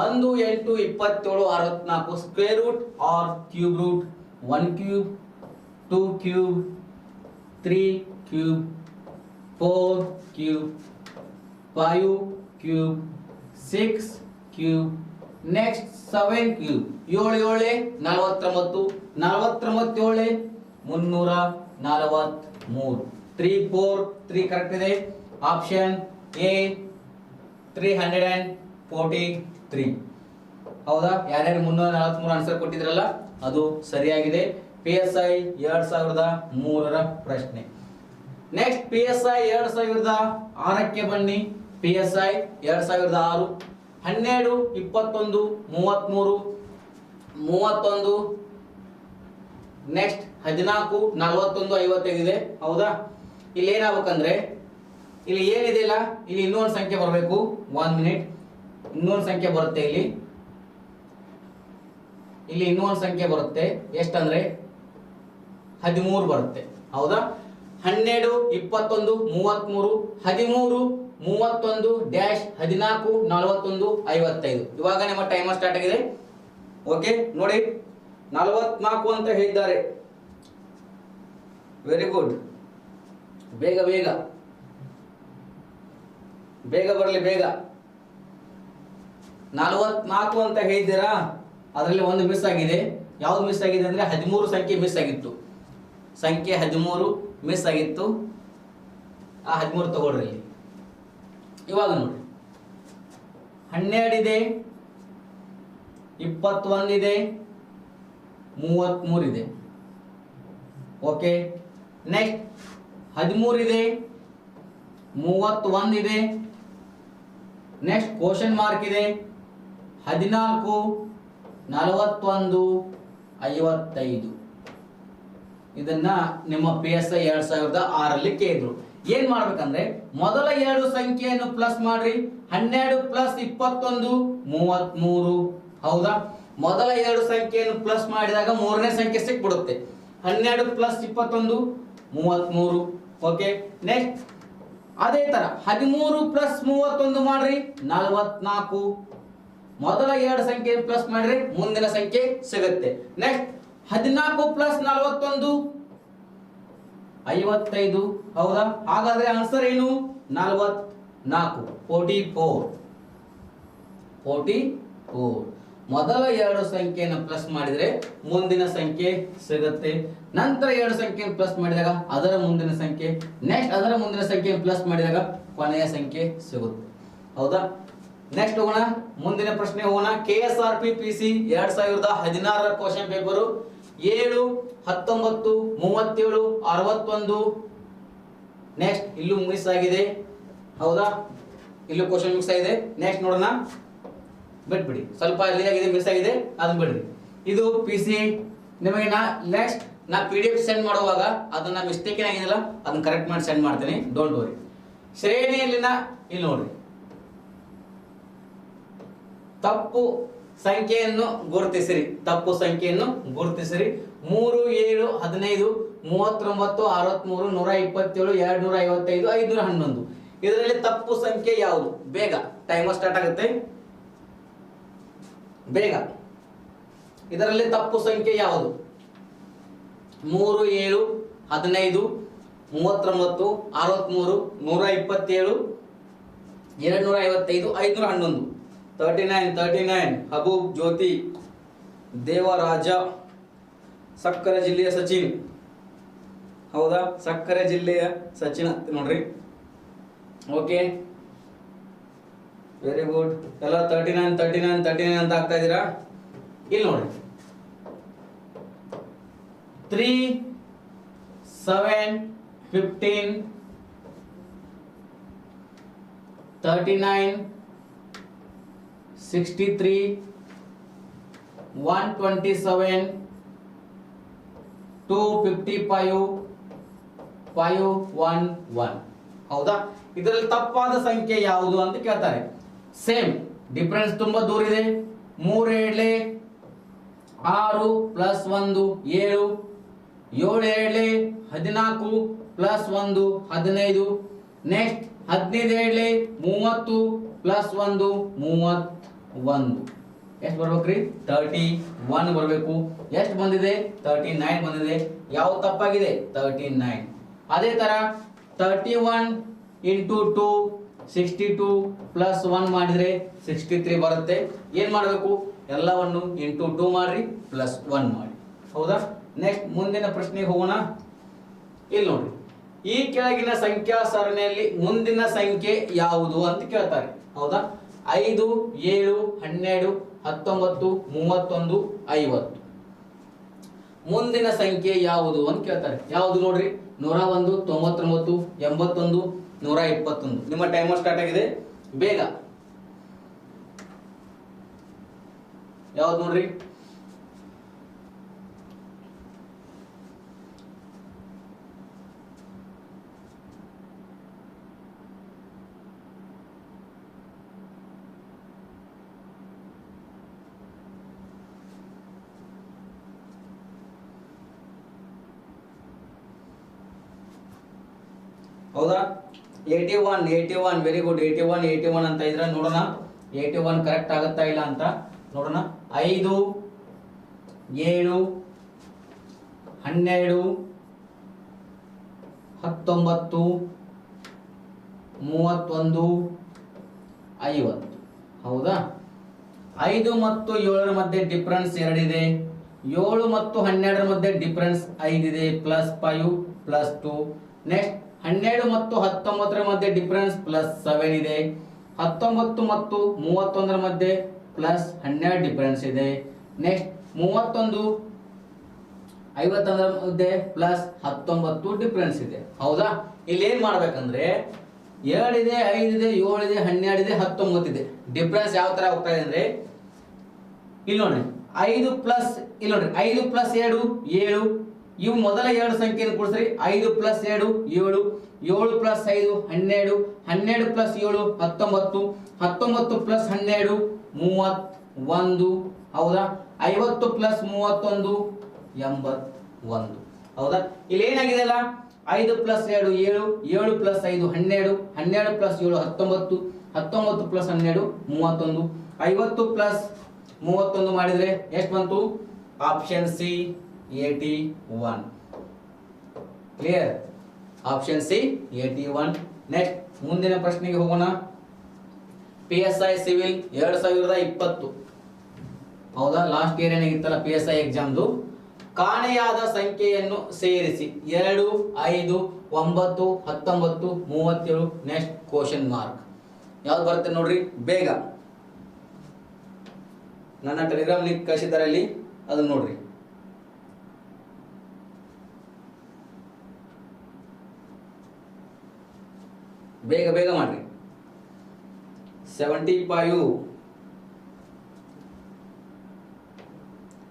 A: 1 8 27 64 square root or cube root. 1 cube, 2 cube, 3 cube, 4 cube, 5 cube, 6 cube, next 7 cube. 7 7 49, 49 343. 3 4 3 correct ಇದೆ. Option A 343. ಹೌದಾ, ಯಾರ್ಯಾರು 343 ಆನ್ಸರ್ ಕೊಟ್ಟಿದ್ರಲ್ಲ ಅದು ಸರಿಯಾಗಿದೆ. PSI 2003 ಪ್ರಶ್ನೆ. ನೆಕ್ಸ್ಟ್ PSI 2006ಕ್ಕೆ ಬನ್ನಿ. PSI 2006 12 21 33 31. ನೆಕ್ಸ್ಟ್ 14 41 55 ಇದೆ. ಹೌದಾ, ಇಲ್ಲಿ ಏನಾಗಬೇಕಂದ್ರೆ ಇಲ್ಲಿ ಏನಿದೆ ಇಲ್ಲ, ಇಲ್ಲಿ ಇನ್ನೊಂದು ಸಂಖ್ಯೆ ಬರಬೇಕು. 1 ಮಿನಿಟ್, ಇನ್ನೊಂದು ಸಂಖ್ಯೆ ಬರುತ್ತೆ ಇಲ್ಲಿ ಇನ್ನೊಂದು ಸಂಖ್ಯೆ ಬರುತ್ತೆ. ಎಷ್ಟಂದ್ರೆ 13 ಬರುತ್ತೆ. ಹೌದಾ, 12 21 33 13 31 ಡ್ಯಾಶ್ 14 41 55. ಇವಾಗ ನಿಮ್ಮ ಟೈಮರ್ ಸ್ಟಾರ್ಟ್ ಆಗಿದೆ. ಓಕೆ ನೋಡಿ, 44 ಅಂತ ಹೇಳಿದ್ದಾರೆ. Very good. ಬೇಗ ಬೇಗ ಬೇಗ ಬರಲಿ ಬೇಗ. 44 ಅಂತ ಹೇಳಿದ್ದೀರಾ, ಅದರಲ್ಲಿ ಒಂದು ಮಿಸ್ ಆಗಿದೆ. ಯಾವ್ದು ಮಿಸ್ ಆಗಿದೆ ಅಂದ್ರೆ 13 ಸಂಖ್ಯೆ ಮಿಸ್ ಆಗಿತ್ತು. ಸಂಖ್ಯೆ 13 ಮಿಸ್ ಆಗಿತ್ತು. ಆ 13 ತಗೊಳ್ರಿ ಇಲ್ಲಿ. ಇವಾಗ ನೋಡಿ 12 ಇದೆ, 21 ಇದೆ, 33 ಇದೆ. ಓಕೆ, ನೆಕ್ಸ್ಟ್ 13 ಇದೆ, 31 ಇದೆ, ನೆಕ್ಸ್ಟ್ ಕ್ವಶನ್ ಮಾರ್ಕ್ ಇದೆ, 14 41 55. ಇದನ್ನ ನಿಮ್ಮ PSI 2006 ಕೇಳಿದ್ರು. ಏನ್ ಮಾಡ್ಬೇಕಂದ್ರೆ ಮೊದಲ 2 ಸಂಖ್ಯೆಯನ್ನು ಪ್ಲಸ್ ಮಾಡ್ರಿ. 12 ಪ್ಲಸ್ 21 33. ಹೌದಾ, ಮೊದಲ 2 ಸಂಖ್ಯೆಯನ್ನು ಪ್ಲಸ್ ಮಾಡಿದಾಗ ಮೂರನೇ ಸಂಖ್ಯೆ ಸಿಕ್ಬಿಡುತ್ತೆ. 12 ಪ್ಲಸ್ 21 33. ಓಕೆ, ನೆಕ್ಸ್ಟ್ ಅದೇ ತರ 13 ಪ್ಲಸ್ 31 ಮಾಡ್ರಿ 44. ಮೊದಲ 2 ಸಂಖ್ಯೆ ಪ್ಲಸ್ ಮಾಡ್ರಿ ಮುಂದಿನ ಸಂಖ್ಯೆ ಸಿಗುತ್ತೆ. Next 14 plus 41 55. ಹೌದಾ, ಹಾಗಾದ್ರೆ ಆನ್ಸರ್ ಏನು? 44. 44. ಮೊದಲ 2 ಸಂಖ್ಯೆಯನ್ನು ಪ್ಲಸ್ ಮಾಡಿದ್ರೆ ಮುಂದಿನ ಸಂಖ್ಯೆ ಸಿಗುತ್ತೆ. ನಂತರ 2 ಸಂಖ್ಯೆಯನ್ನು ಪ್ಲಸ್ ಮಾಡಿದಾಗ ಅದರ ಮುಂದಿನ ಸಂಖ್ಯೆ, ನೆಕ್ಸ್ಟ್ ಅದರ ಮುಂದಿನ ಸಂಖ್ಯೆಯನ್ನು ಪ್ಲಸ್ ಮಾಡಿದಾಗ ಕೊನೆಯ ಸಂಖ್ಯೆ ಸಿಗುತ್ತೆ. ಹೌದಾ, ನೆಕ್ಸ್ಟ್ ಹೋಗೋಣ, ಮುಂದಿನ ಪ್ರಶ್ನೆ ಹೋಗೋಣ. KSRP PC 2016 question paper 7 19 37 61. Next ಇಲ್ಲೂ ಮಿಸ್ ಆಗಿದೆ. ಹೌದಾ, ಇಲ್ಲೂ ಕ್ವಶನ್ ಮಿಸ್ ಆಗಿದೆ. ನೆಕ್ಸ್ಟ್ ನೋಡೋಣ, ಬಿಟ್ಬಿಡಿ, ಸ್ವಲ್ಪ ಅಲ್ಲಿ ಆಗಿದೆ, ಮಿಸ್ ಆಗಿದೆ, ಅದನ್ನ ಬಿಡ್ರಿ. ಇದು PC ನಿಮಗೆ ನೆಕ್ಸ್ಟ್ ನಾ PDF ಸೆಂಡ್ ಮಾಡುವಾಗ ಅದನ್ನ ಮಿಸ್ಟೇಕ್ ಏನಾಗಿದೆಯಲ್ಲ ಅದನ್ನ ಕರೆಕ್ಟ್ ಮಾಡಿ ಸೆಂಡ್ ಮಾಡ್ತೀನಿ, ಡೋಂಟ್ ವರಿ. ಶ್ರೇಣಿಯಲ್ಲಿನ ಇಲ್ಲಿ ನೋಡ್ರಿ, ತಪ್ಪು ಸಂಖ್ಯೆಯನ್ನು ಗುರುತಿಸಿರಿ. 3 7 15 39 63 127 255 511. ಇದರಲ್ಲಿ ತಪ್ಪು ಸಂಖ್ಯೆ ಯಾವುದು? ಬೇಗ, ಟೈಮರ್ ಸ್ಟಾರ್ಟ್ ಆಗುತ್ತೆ, ಬೇಗ. ಇದರಲ್ಲಿ ತಪ್ಪು ಸಂಖ್ಯೆ ಯಾವುದು? 3 7 15 39 63 127 255 511. 39 ಹಬೂಬ್ ಜ್ಯೋತಿ ದೇವರಾಜ ಸಕ್ಕರೆ ಜಿಲ್ಲೆಯ ಸಚಿನ್. ಹೌದಾ, ಸಕ್ಕರೆ ಜಿಲ್ಲೆಯ ಸಚಿನ್ ನೋಡ್ರಿ. Okay, very good. ಎಲ್ಲ 39 39 39 ಅಂತ ಆಗ್ತಾ ಇದ್ದೀರಾ. ಇಲ್ಲಿ ನೋಡಿ 3 7 15 39 63 127 255 511. ಹೌದಾ? ಇದರಲ್ಲಿ ತಪ್ಪಾದ ಸಂಖ್ಯೆ ಯಾವುದು ಅಂತ ಕೇಳ್ತಾರೆ. ಸೇಮ್ ಡಿಫರೆನ್ಸ್ ತುಂಬಾ ದೂರ ಇದೆ. 3 ಏಳ್ಲೆ 6 ಪ್ಲಸ್ 1 7, 7 ಏಳ್ಲೆ 14 ಪ್ಲಸ್ 1 15. Next 15 ಏಳ್ಲೆ 30 plus 1 31. ಎಷ್ಟು ಬರ್ಬೇಕ್ರಿ? 31 ಬರಬೇಕು. ಎಷ್ಟು ಬಂದಿದೆ? 39 ಬಂದಿದೆ. ಯಾವ ತಪ್ಪಾಗಿದೆ? 39. ಅದೇ ತರ 31 ಇಂಟು 2 62 ಪ್ಲಸ್ 1 ಮಾಡಿದ್ರೆ 63 ಬರುತ್ತೆ. ಏನ್ ಮಾಡಬೇಕು? ಎಲ್ಲವನ್ನು ಇಂಟು 2 ಮಾಡ್ರಿ ಪ್ಲಸ್ 1 ಮಾಡಿ. ಹೌದಾ? ನೆಕ್ಸ್ಟ್ ಮುಂದಿನ ಪ್ರಶ್ನೆಗೆ ಹೋಗೋಣ. ಇಲ್ಲಿ ನೋಡ್ರಿ, ಈ ಕೆಳಗಿನ ಸಂಖ್ಯಾ ಸರಣಿಯಲ್ಲಿ ಮುಂದಿನ ಸಂಖ್ಯೆ ಯಾವುದು ಅಂತ ಕೇಳ್ತಾರೆ. ಹೌದಾ? 5 7 12 19 31 50. ಮುಂದಿನ ಸಂಖ್ಯೆ ಯಾವುದು ಅಂತ ಕೇಳ್ತಾರೆ. ಯಾವುದು ನೋಡ್ರಿ? 101 99 81 121. ನಿಮ್ಮ ಟೈಮರ್ ಸ್ಟಾರ್ಟ್ ಆಗಿದೆ, ಬೇಗ. ಯಾವ್ದು ನೋಡ್ರಿ? ಹೌದಾ? 81 ವೆರಿ ಗುಡ್. 81 ಅಂತ ಇದ್ರೆ ನೋಡೋಣ 81 ಕರೆಕ್ಟ್ ಆಗುತ್ತಾ ಇಲ್ಲ ಅಂತ ನೋಡೋಣ. 5 7 12 19 31 50. ಹೌದಾ? 5 ಮತ್ತು 7 ಮಧ್ಯೆ ಡಿಫರೆನ್ಸ್ 2 ಇದೆ. 7 ಮತ್ತು 12 ಮಧ್ಯೆ ಡಿಫರೆನ್ಸ್ 5 ಇದೆ, ಪ್ಲಸ್ 5 ಪ್ಲಸ್ 2. ನೆಕ್ಸ್ಟ್ 12 ಮತ್ತು 19 ಮಧ್ಯೆ ಡಿಫರೆನ್ಸ್ ಪ್ಲಸ್ 7 ಇದೆ. 19 ಮತ್ತು 31 ಮಧ್ಯೆ ಪ್ಲಸ್ 12 ಡಿಫರೆನ್ಸ್ ಇದೆ. ನೆಕ್ಸ್ಟ್ 31 51 ಮಧ್ಯೆ ಪ್ಲಸ್ 19 ಡಿಫರೆನ್ಸ್ ಇದೆ. ಹೌದಾ? ಇಲ್ಲಿ ಏನ್ ಮಾಡ್ಬೇಕಂದ್ರೆ 2 ಇದೆ, 5 ಇದೆ, 7 ಇದೆ, 12 ಇದೆ, 19 ಇದೆ. ಡಿಫರೆನ್ಸ್ ಯಾವ ತರ ಹೋಗ್ತಾ ಇದೆ ಅಂದ್ರೆ ಇಲ್ಲಿ ನೋಡ್ರಿ 5 ಪ್ಲಸ್ ಇಲ್ಲಿ ನೋಡ್ರಿ 5 ಪ್ಲಸ್ 2 7. ಇವು ಮೊದಲ ಎರಡು ಸಂಖ್ಯೆಯನ್ನು ಕೂಡಿಸ್ರಿ. 5 ಪ್ಲಸ್ 2 7, 7 ಪ್ಲಸ್ 5 12, 12 ಪ್ಲಸ್ 7 19, 19 ಪ್ಲಸ್ 12 31. ಹೌದಾ? 50 ಪ್ಲಸ್ 31 81. ಹೌದಾ? ಇಲ್ಲಿ ಏನಾಗಿದೆ ಅಲ್ಲ, 5 plus 2 7, 7 plus 5 12, 12 plus 7 19, 19 plus 12 31. 50 plus 31 ಮಾಡಿದ್ರೆ ಎಷ್ಟು ಬಂತು? Option C 81. Clear? Option C 81. Next ಮುಂದಿನ ಪ್ರಶ್ನೆಗೆ ಹೋಗೋಣ. PSI civil 2020. ಹೌದಾ? ಲಾಸ್ಟ್ ಇಯರ್ ಏನಾಗಿತ್ತಲ್ಲ PSI ಎಕ್ಸಾಮ್ದು. ಕಾಣೆಯಾದ ಸಂಖ್ಯೆಯನ್ನು ಸೇರಿಸಿ 2 5 9 19 37. Next question mark. ಯಾವ್ದು ಬರುತ್ತೆ ನೋಡ್ರಿ, ಬೇಗ. ನನ್ನ ಟೆಲಿಗ್ರಾಮ್ ಲಿಂಕ್ ಕಳಿಸಿದ್ದಾರೆ ಅಲ್ಲಿ, ಅದನ್ನ ನೋಡ್ರಿ. ಬೇಗ ಬೇಗ ಮಾಡ್ರಿ. 75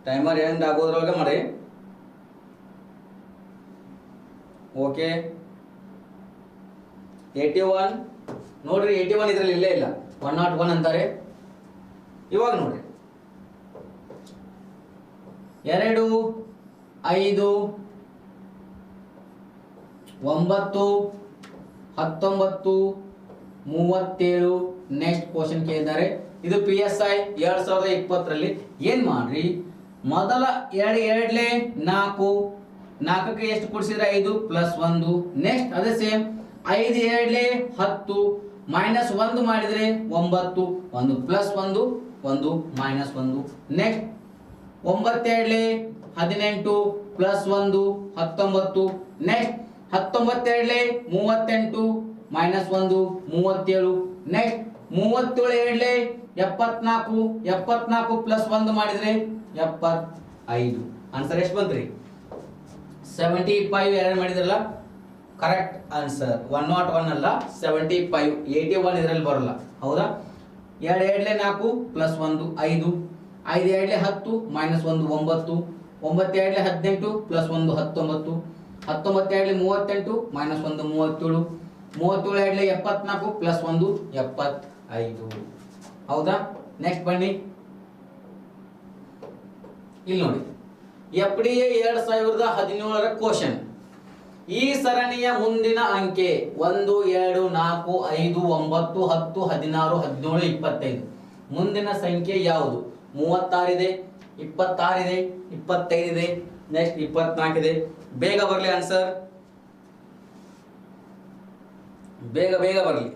A: ಟೈಮರ್ ಎಂಡ್ ಆಗೋದ್ರೊಳಗೆ ಮಾಡಿ. ಓಕೆ. 81 ನೋಡ್ರಿ, 81 ಇದ್ರಲ್ಲಿ ಇಲ್ಲೇ ಇಲ್ಲ, 101 ಅಂತಾರೆ. ಇವಾಗ ನೋಡ್ರಿ 2 5 9 19 37. ನೆಕ್ಸ್ಟ್ ಕ್ವಶನ್ ಕೇಳಿದ್ದಾರೆ. ಇದು PSI 2020ರಲ್ಲಿ. ಏನ್ ಮಾಡ್ರಿ, ಮೊದಲ 2 2 4, 4ಕ್ಕೆ ಎಷ್ಟು ಕೂಡಿಸಿದ್ರೆ 5 ಪ್ಲಸ್ 1. ನೆಕ್ಸ್ಟ್ ಅದೇ ಸೇಮ್ 5 2 10 ಮೈನಸ್ 1 ಮಾಡಿದ್ರೆ 9, 1 plus 1 1 minus 1. Next 9 2 18 plus 1 19. Next 19 2 38 minus 1 37. Next 37 ಎರಡ್ಲೆ 74, 74 plus 1 ಮಾಡಿದ್ರೆ 75. ಆನ್ಸರ್ ಎಷ್ಟು ಬಂತ್ರಿ? 75 ಎರಡು ಮಾಡಿದ್ರಲ್ಲ, ಕರೆಕ್ಟ್ ಆನ್ಸರ್ 101 ಅಲ್ಲ 75. 81 ಇದರಲ್ಲಿ ಬರಲ್ಲ, ಹೌದಾ? 2 ಎರಡ್ಲೆ 4 plus 1 5, 5 ಎರಡ್ಲೆ 10 minus 1 9, 9 ಎರಡ್ಲೆ 18 plus 1 19, 19 ಎರಡ್ಲೆ 38 minus 1 37, 37 ಎರಡ್ಲೆ 74 plus 1 75. ಹೌದಾ? ನೆಕ್ಸ್ಟ್ ಬನ್ನಿ, ಇಲ್ಲಿ ನೋಡಿ, FDA 2017 ಕ್ವಶನ್. ಈ ಸರಣಿಯ ಮುಂದಿನ ಅಂಕೆ 1 2 4 5 9 10 16 17 25. ಮುಂದಿನ ಸಂಖ್ಯೆ ಯಾವುದು? 36 ಇದೆ, 26 ಇದೆ, 25 ಇದೆ, ನೆಕ್ಸ್ಟ್ 24 ಇದೆ. ಬೇಗ ಬರಲಿ ಆನ್ಸರ್, ಬೇಗ ಬೇಗ ಬರಲಿ.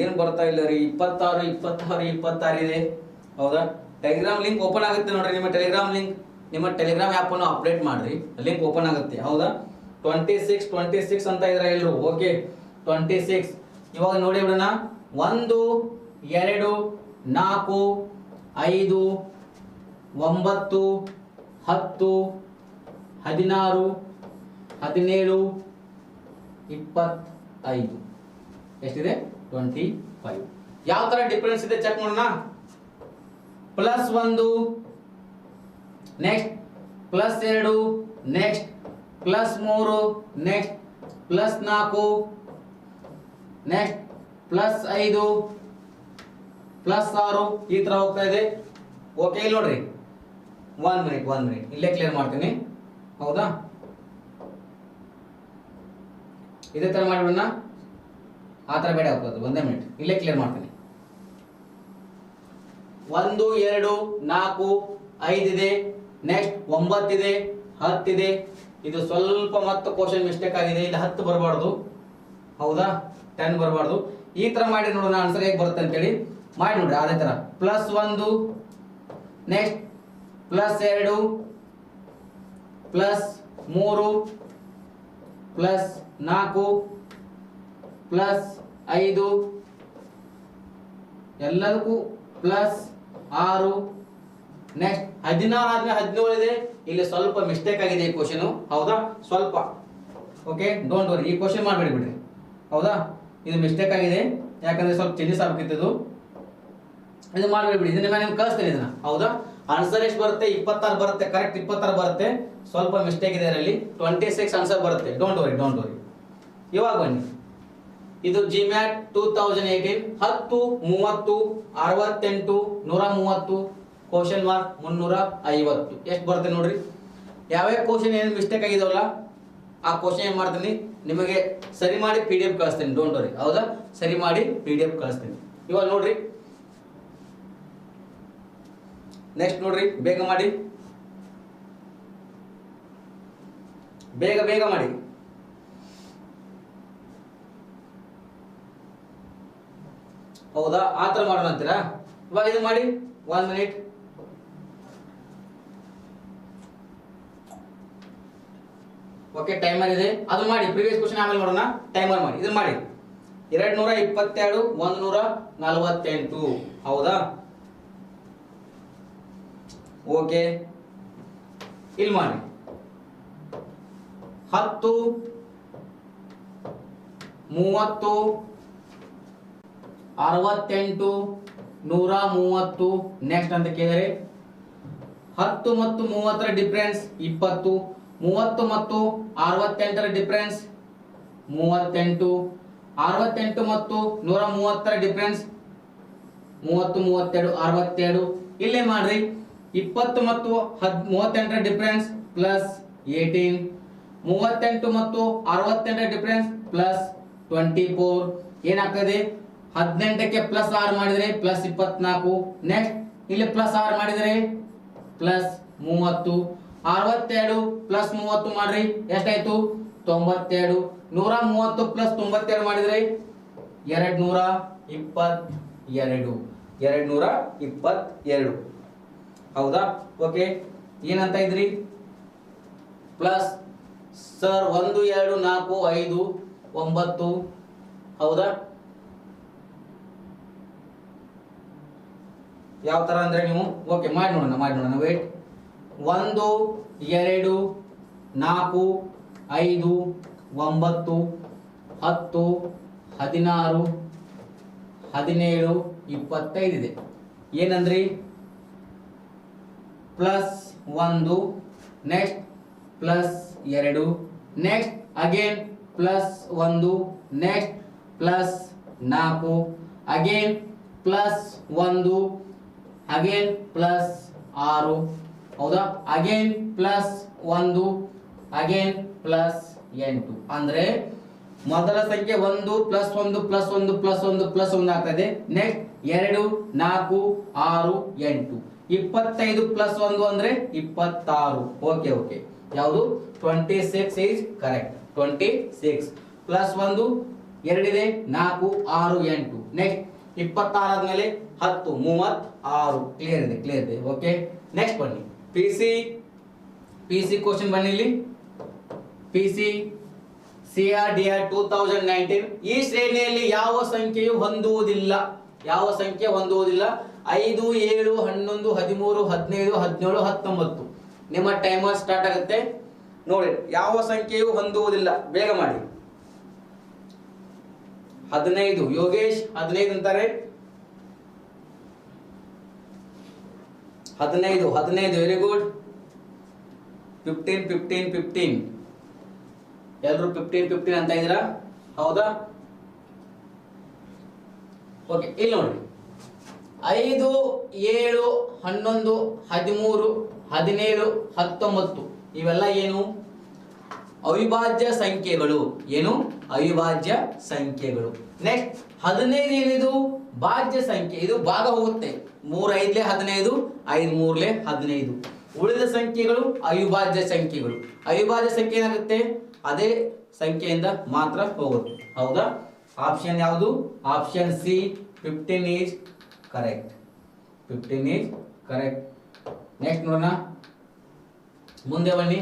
A: ಏನು ಬರ್ತಾ ಇಲ್ಲ ರೀ? 26 26 26 ಇದೆ, ಹೌದಾ? ಟೆಲಿಗ್ರಾಮ್ ಲಿಂಕ್ ಓಪನ್ ಆಗುತ್ತೆ ನೋಡ್ರಿ, ನಿಮ್ಮ ಟೆಲಿಗ್ರಾಮ್ ಲಿಂಕ್, ನಿಮ್ಮ ಟೆಲಿಗ್ರಾಮ್ ಆ್ಯಪ್ ಅನ್ನು ಅಪ್ಡೇಟ್ ಮಾಡ್ರಿ, ಲಿಂಕ್ ಓಪನ್ ಆಗುತ್ತೆ, ಹೌದಾ? 26 26 ಅಂತ ಇದ್ರೆ ಎಲ್ಲರೂ ಓಕೆ. 26 ಇವಾಗ ನೋಡಿ ಬಿಡೋಣ. 1 2 4 5 9 10 16 17 25. ಎಷ್ಟಿದೆ? 25. ಯಾವ ತರ ಡಿಫರೆನ್ಸ್ ಇದೆ ಚೆಕ್ ಮಾಡೋಣ. Plus 1, next plus 2, next plus 3, next plus 4, next plus 5, plus 6, ಈ ತರ ಹೋಗ್ತಾ ಇದೆ. ಓಕೆ, ಇಲ್ಲಿ ನೋಡ್ರಿ, 1 ಮಿನಿಟ್ ಇಲ್ಲೇ ಕ್ಲಿಯರ್ ಮಾಡ್ತೀನಿ, ಹೌದಾ? ಇದೇ ತರ ಮಾಡಿಬಿಡೋಣ, ಆ ತರ ಬೇಡ ಆಗ್ತದೆ. 1 ಮಿನಿಟ್ ಇಲ್ಲೇ ಕ್ಲಿಯರ್ ಮಾಡ್ತೀನಿ. 1 2 4 5 ಇದೆ, ನೆಕ್ಸ್ಟ್ 9 ಇದೆ, 10 ಇದೆ. ಇದು ಸ್ವಲ್ಪ ಮತ್ತೆ ಕ್ವಶನ್ ಮಿಸ್ಟೇಕ್ ಆಗಿದೆ, ಇಲ್ಲಿ 10 ಬರಬಾರ್ದು, ಹೌದಾ? 10 ಬರಬಾರ್ದು. ಈ ತರ ಮಾಡಿ ನೋಡೋಣ ಆನ್ಸರ್ ಹೇಗೆ ಬರುತ್ತೆ ಅಂತೇಳಿ ಮಾಡಿ ನೋಡ್ರಿ. ಅದೇ ತರ plus 1, next plus 2, plus 3, plus 4, plus 5, ಎಲ್ಲದಕ್ಕೂ ಪ್ಲಸ್ 6, ನೆಕ್ಸ್ಟ್ 16 ಆದ್ಮೇಲೆ 17 ಇದೆ. ಇಲ್ಲಿ ಸ್ವಲ್ಪ ಮಿಸ್ಟೇಕ್ ಆಗಿದೆ ಈ ಕ್ವಶನ್, ಹೌದಾ? ಸ್ವಲ್ಪ ಓಕೆ, ಡೋಂಟ್ ವರಿ, ಈ ಕ್ವಶನ್ ಮಾಡಬೇಡಿ ಬಿಡ್ರಿ, ಹೌದಾ? ಇದು ಮಿಸ್ಟೇಕ್ ಆಗಿದೆ, ಯಾಕಂದ್ರೆ ಸ್ವಲ್ಪ ಚೇಂಜಸ್ ಆಗ್ಬೇಕಿತ್ತು. ಇದು ಮಾಡಬೇಡಿ ಬಿಡಿ, ಇದನ್ನ ನಾನು ಕಳಿಸ್ತೇನೆ ಇದನ್ನ, ಹೌದಾ? ಆನ್ಸರ್ ಎಷ್ಟು ಬರುತ್ತೆ? 26 ಬರುತ್ತೆ, ಕರೆಕ್ಟ್ 26 ಬರುತ್ತೆ. ಸ್ವಲ್ಪ ಮಿಸ್ಟೇಕ್ ಇದೆ ಇದರಲ್ಲಿ, 26 ಆನ್ಸರ್ ಬರುತ್ತೆ. Don't worry. ಇವಾಗ ಬನ್ನಿ, ಇದು ಜಿಮ್ಯಾಟ್ 2018 10 30 68 130 ಕ್ವಶನ್ ಮಾರ್ಕ್ 350. ಎಷ್ಟು ಬರುತ್ತೆ ನೋಡ್ರಿ. ಯಾವ್ಯಾವ ಕ್ವಶನ್ ಏನು ಮಿಸ್ಟೇಕ್ ಆಗಿದಾವಲ್ಲ ಆ ಕ್ವಶನ್ ಏನ್ ಮಾಡ್ತೀನಿ ನಿಮಗೆ ಸರಿ ಮಾಡಿ PDF ಕಳಿಸ್ತೀನಿ. ಡೋಂಟ್ ವರಿ, ಹೌದಾ? ಸರಿ ಮಾಡಿ PDF ಕಳಿಸ್ತೀನಿ. ಇವಾಗ ನೋಡ್ರಿ, ನೆಕ್ಸ್ಟ್ ನೋಡ್ರಿ, ಬೇಗ ಮಾಡಿ, ಬೇಗ ಮಾಡಿ. ಹೌದಾ? ಆ ತರ ಮಾಡೋಣ ಅಂತೀರಾ? ಇವಾಗ ಇದು ಮಾಡಿ, 1 ಮಿನಿಟ್. ಓಕೆ, ಟೈಮರ್ ಇದೆ, ಅದು ಮಾಡಿ. ಪ್ರೀವಿಯಸ್ ಕ್ವಶನ್ ಆಮೇಲೆ ಮಾಡೋಣ, ಟೈಮರ್ ಮಾಡಿ. ಇದನ್ನ ಮಾಡಿ. 222 148, ಹೌದಾ? ಓಕೆ, ಇಲ್ಲಿ ಮಾಡಿ. 10 30 68 130 ನೆಕ್ಸ್ಟ್ ಅಂತ ಕೇಳಿದರೆ 10 ಮತ್ತು 30ರ ಡಿಫರೆನ್ಸ್ 20, 30 ಮತ್ತು 68ರ ಡಿಫರೆನ್ಸ್ 38, 68 ಮತ್ತು 130ರ ಡಿಫರೆನ್ಸ್ 30 32 67. ಇಲ್ಲೇ ಮಾಡ್ರಿ, 20 ಮತ್ತು 38ರ ಡಿಫರೆನ್ಸ್ ಪ್ಲಸ್ 18, 38 ಮತ್ತು 68ರ ಡಿಫರೆನ್ಸ್ ಪ್ಲಸ್ 24. ಏನಾಗ್ತದೆ? 18ಕ್ಕೆ ಪ್ಲಸ್ 6 ಮಾಡಿದರೆ ಪ್ಲಸ್ 24. ನೆಕ್ಸ್ಟ್ ಇಲ್ಲಿ ಪ್ಲಸ್ 6 ಮಾಡಿದರೆ ಪ್ಲಸ್ 30. 62 ಪ್ಲಸ್ 30 ಮಾಡ್ರಿ, ಎಷ್ಟಾಯ್ತು? 92. 130 ಪ್ಲಸ್ 92 ಮಾಡಿದರೆ 222. 222 ಹೌದಾ? ಓಕೆ, ಏನಂತ ಇದ್ರಿ? ಪ್ಲಸ್ ಸರ್ 1 2 4 5 9 ಹೌದಾ? ಯಾವ ತರ ಅಂದ್ರೆ ನೀವು ಓಕೆ ಮಾಡಿ ನೋಡೋಣ ವೇಟ್ 1 2 4 5 9 10 16 17 25 ಇದೆ. ಏನಂದ್ರಿ? Plus 1 next plus 2 next again plus 1 next plus 4 again plus 1 again plus 6 ಹೌದಾ? ಅಗೇನ್ ಪ್ಲಸ್ 1 ಅಗೇನ್ ಪ್ಲಸ್ 8 ಅಂದ್ರೆ ಮೊದಲ ಸಂಖ್ಯೆ 1 ಪ್ಲಸ್ 1 ಪ್ಲಸ್ 1 ಪ್ಲಸ್ 1 ಪ್ಲಸ್ 1 ಆಗ್ತದೆ. ನೆಕ್ಸ್ಟ್ 2 4 6 8 25 ಪ್ಲಸ್ 1 ಅಂದ್ರೆ 26. ಓಕೆ ಓಕೆ, ಯಾವುದು? 26 ಈಸ್ ಕರೆಕ್ಟ್. 26 ಪ್ಲಸ್ 1 2 ಇದೆ, 4 6 8 ನೆಕ್ಸ್ಟ್ 26 ಆದ್ಮೇಲೆ 10 36. ಕ್ಲಿಯರ್ ಇದೆ. ಓಕೆ, ನೆಕ್ಸ್ಟ್ ಬನ್ನಿ ಪಿಸಿ ಕ್ವಶನ್ ಬನ್ನಿ. ಇಲ್ಲಿ ಪಿಸಿ CRDR 2019 ಈ ಶ್ರೇಣಿಯಲ್ಲಿ ಯಾವ ಸಂಖ್ಯೆಯು ಹೊಂದುವುದಿಲ್ಲ? 5 7 11 13 15 17 19. ನಿಮ್ಮ ಟೈಮರ್ ಸ್ಟಾರ್ಟ್ ಆಗುತ್ತೆ ನೋಡಿ. ಯಾವ ಸಂಖ್ಯೆಯು ಹೊಂದುವುದಿಲ್ಲ? ಬೇಗ ಮಾಡಿ. 15 ಯೋಗೇಶ್ 15 ಅಂತಾರೆ. 15 ವೆರಿ ಗುಡ್. 15 ಎಲ್ಲರೂ 15 ಅಂತ ಇದ್ದೀರಾ ಹೌದಾ? ಓಕೆ, ಇಲ್ಲಿ ನೋಡಿ 5 7 11 13 17 19 ಇವೆಲ್ಲ ಏನು? ಅವಿಭಾಜ್ಯ ಸಂಖ್ಯೆಗಳು. ಏನು? ಅವಿಭಾಜ್ಯ ಸಂಖ್ಯೆಗಳು. ನೆಕ್ಸ್ಟ್ 15 ಏನಿದು? ಭಾಜ್ಯ ಸಂಖ್ಯೆ. ಇದು ಭಾಗ ಹೋಗುತ್ತೆ. 3 5 15 5 3 15. ಉಳಿದ ಸಂಖ್ಯೆಗಳು ಅವಿಭಾಜ್ಯ ಸಂಖ್ಯೆಗಳು. ಅವಿಭಾಜ್ಯ ಸಂಖ್ಯೆ ಏನಾಗುತ್ತೆ? ಅದೇ ಸಂಖ್ಯೆಯಿಂದ ಮಾತ್ರ ಹೋಗುತ್ತೆ. ಹೌದಾ? ಆಪ್ಷನ್ ಯಾವುದು? Option C 15 is correct. 15 is correct. Next ನೋಡೋಣ, ಮುಂದೆ ಬನ್ನಿ.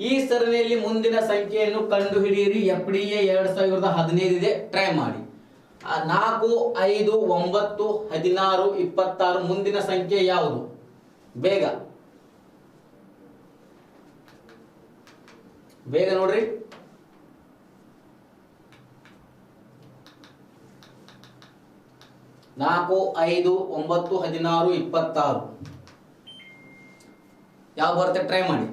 A: ಈ ಸರಣಿಯಲ್ಲಿ ಮುಂದಿನ ಸಂಖ್ಯೆಯನ್ನು ಕಂಡುಹಿಡಿಯಿರಿ. FDA 2015 ಇದೆ, ಟ್ರೈ ಮಾಡಿ. 4 5 9 16 26 ಮುಂದಿನ ಸಂಖ್ಯೆ ಯಾವುದು? ಬೇಗ ನೋಡ್ರಿ. ನಾಲ್ಕು 5 9 16 26 ಯಾವ ಬರುತ್ತೆ? ಟ್ರೈ ಮಾಡಿ.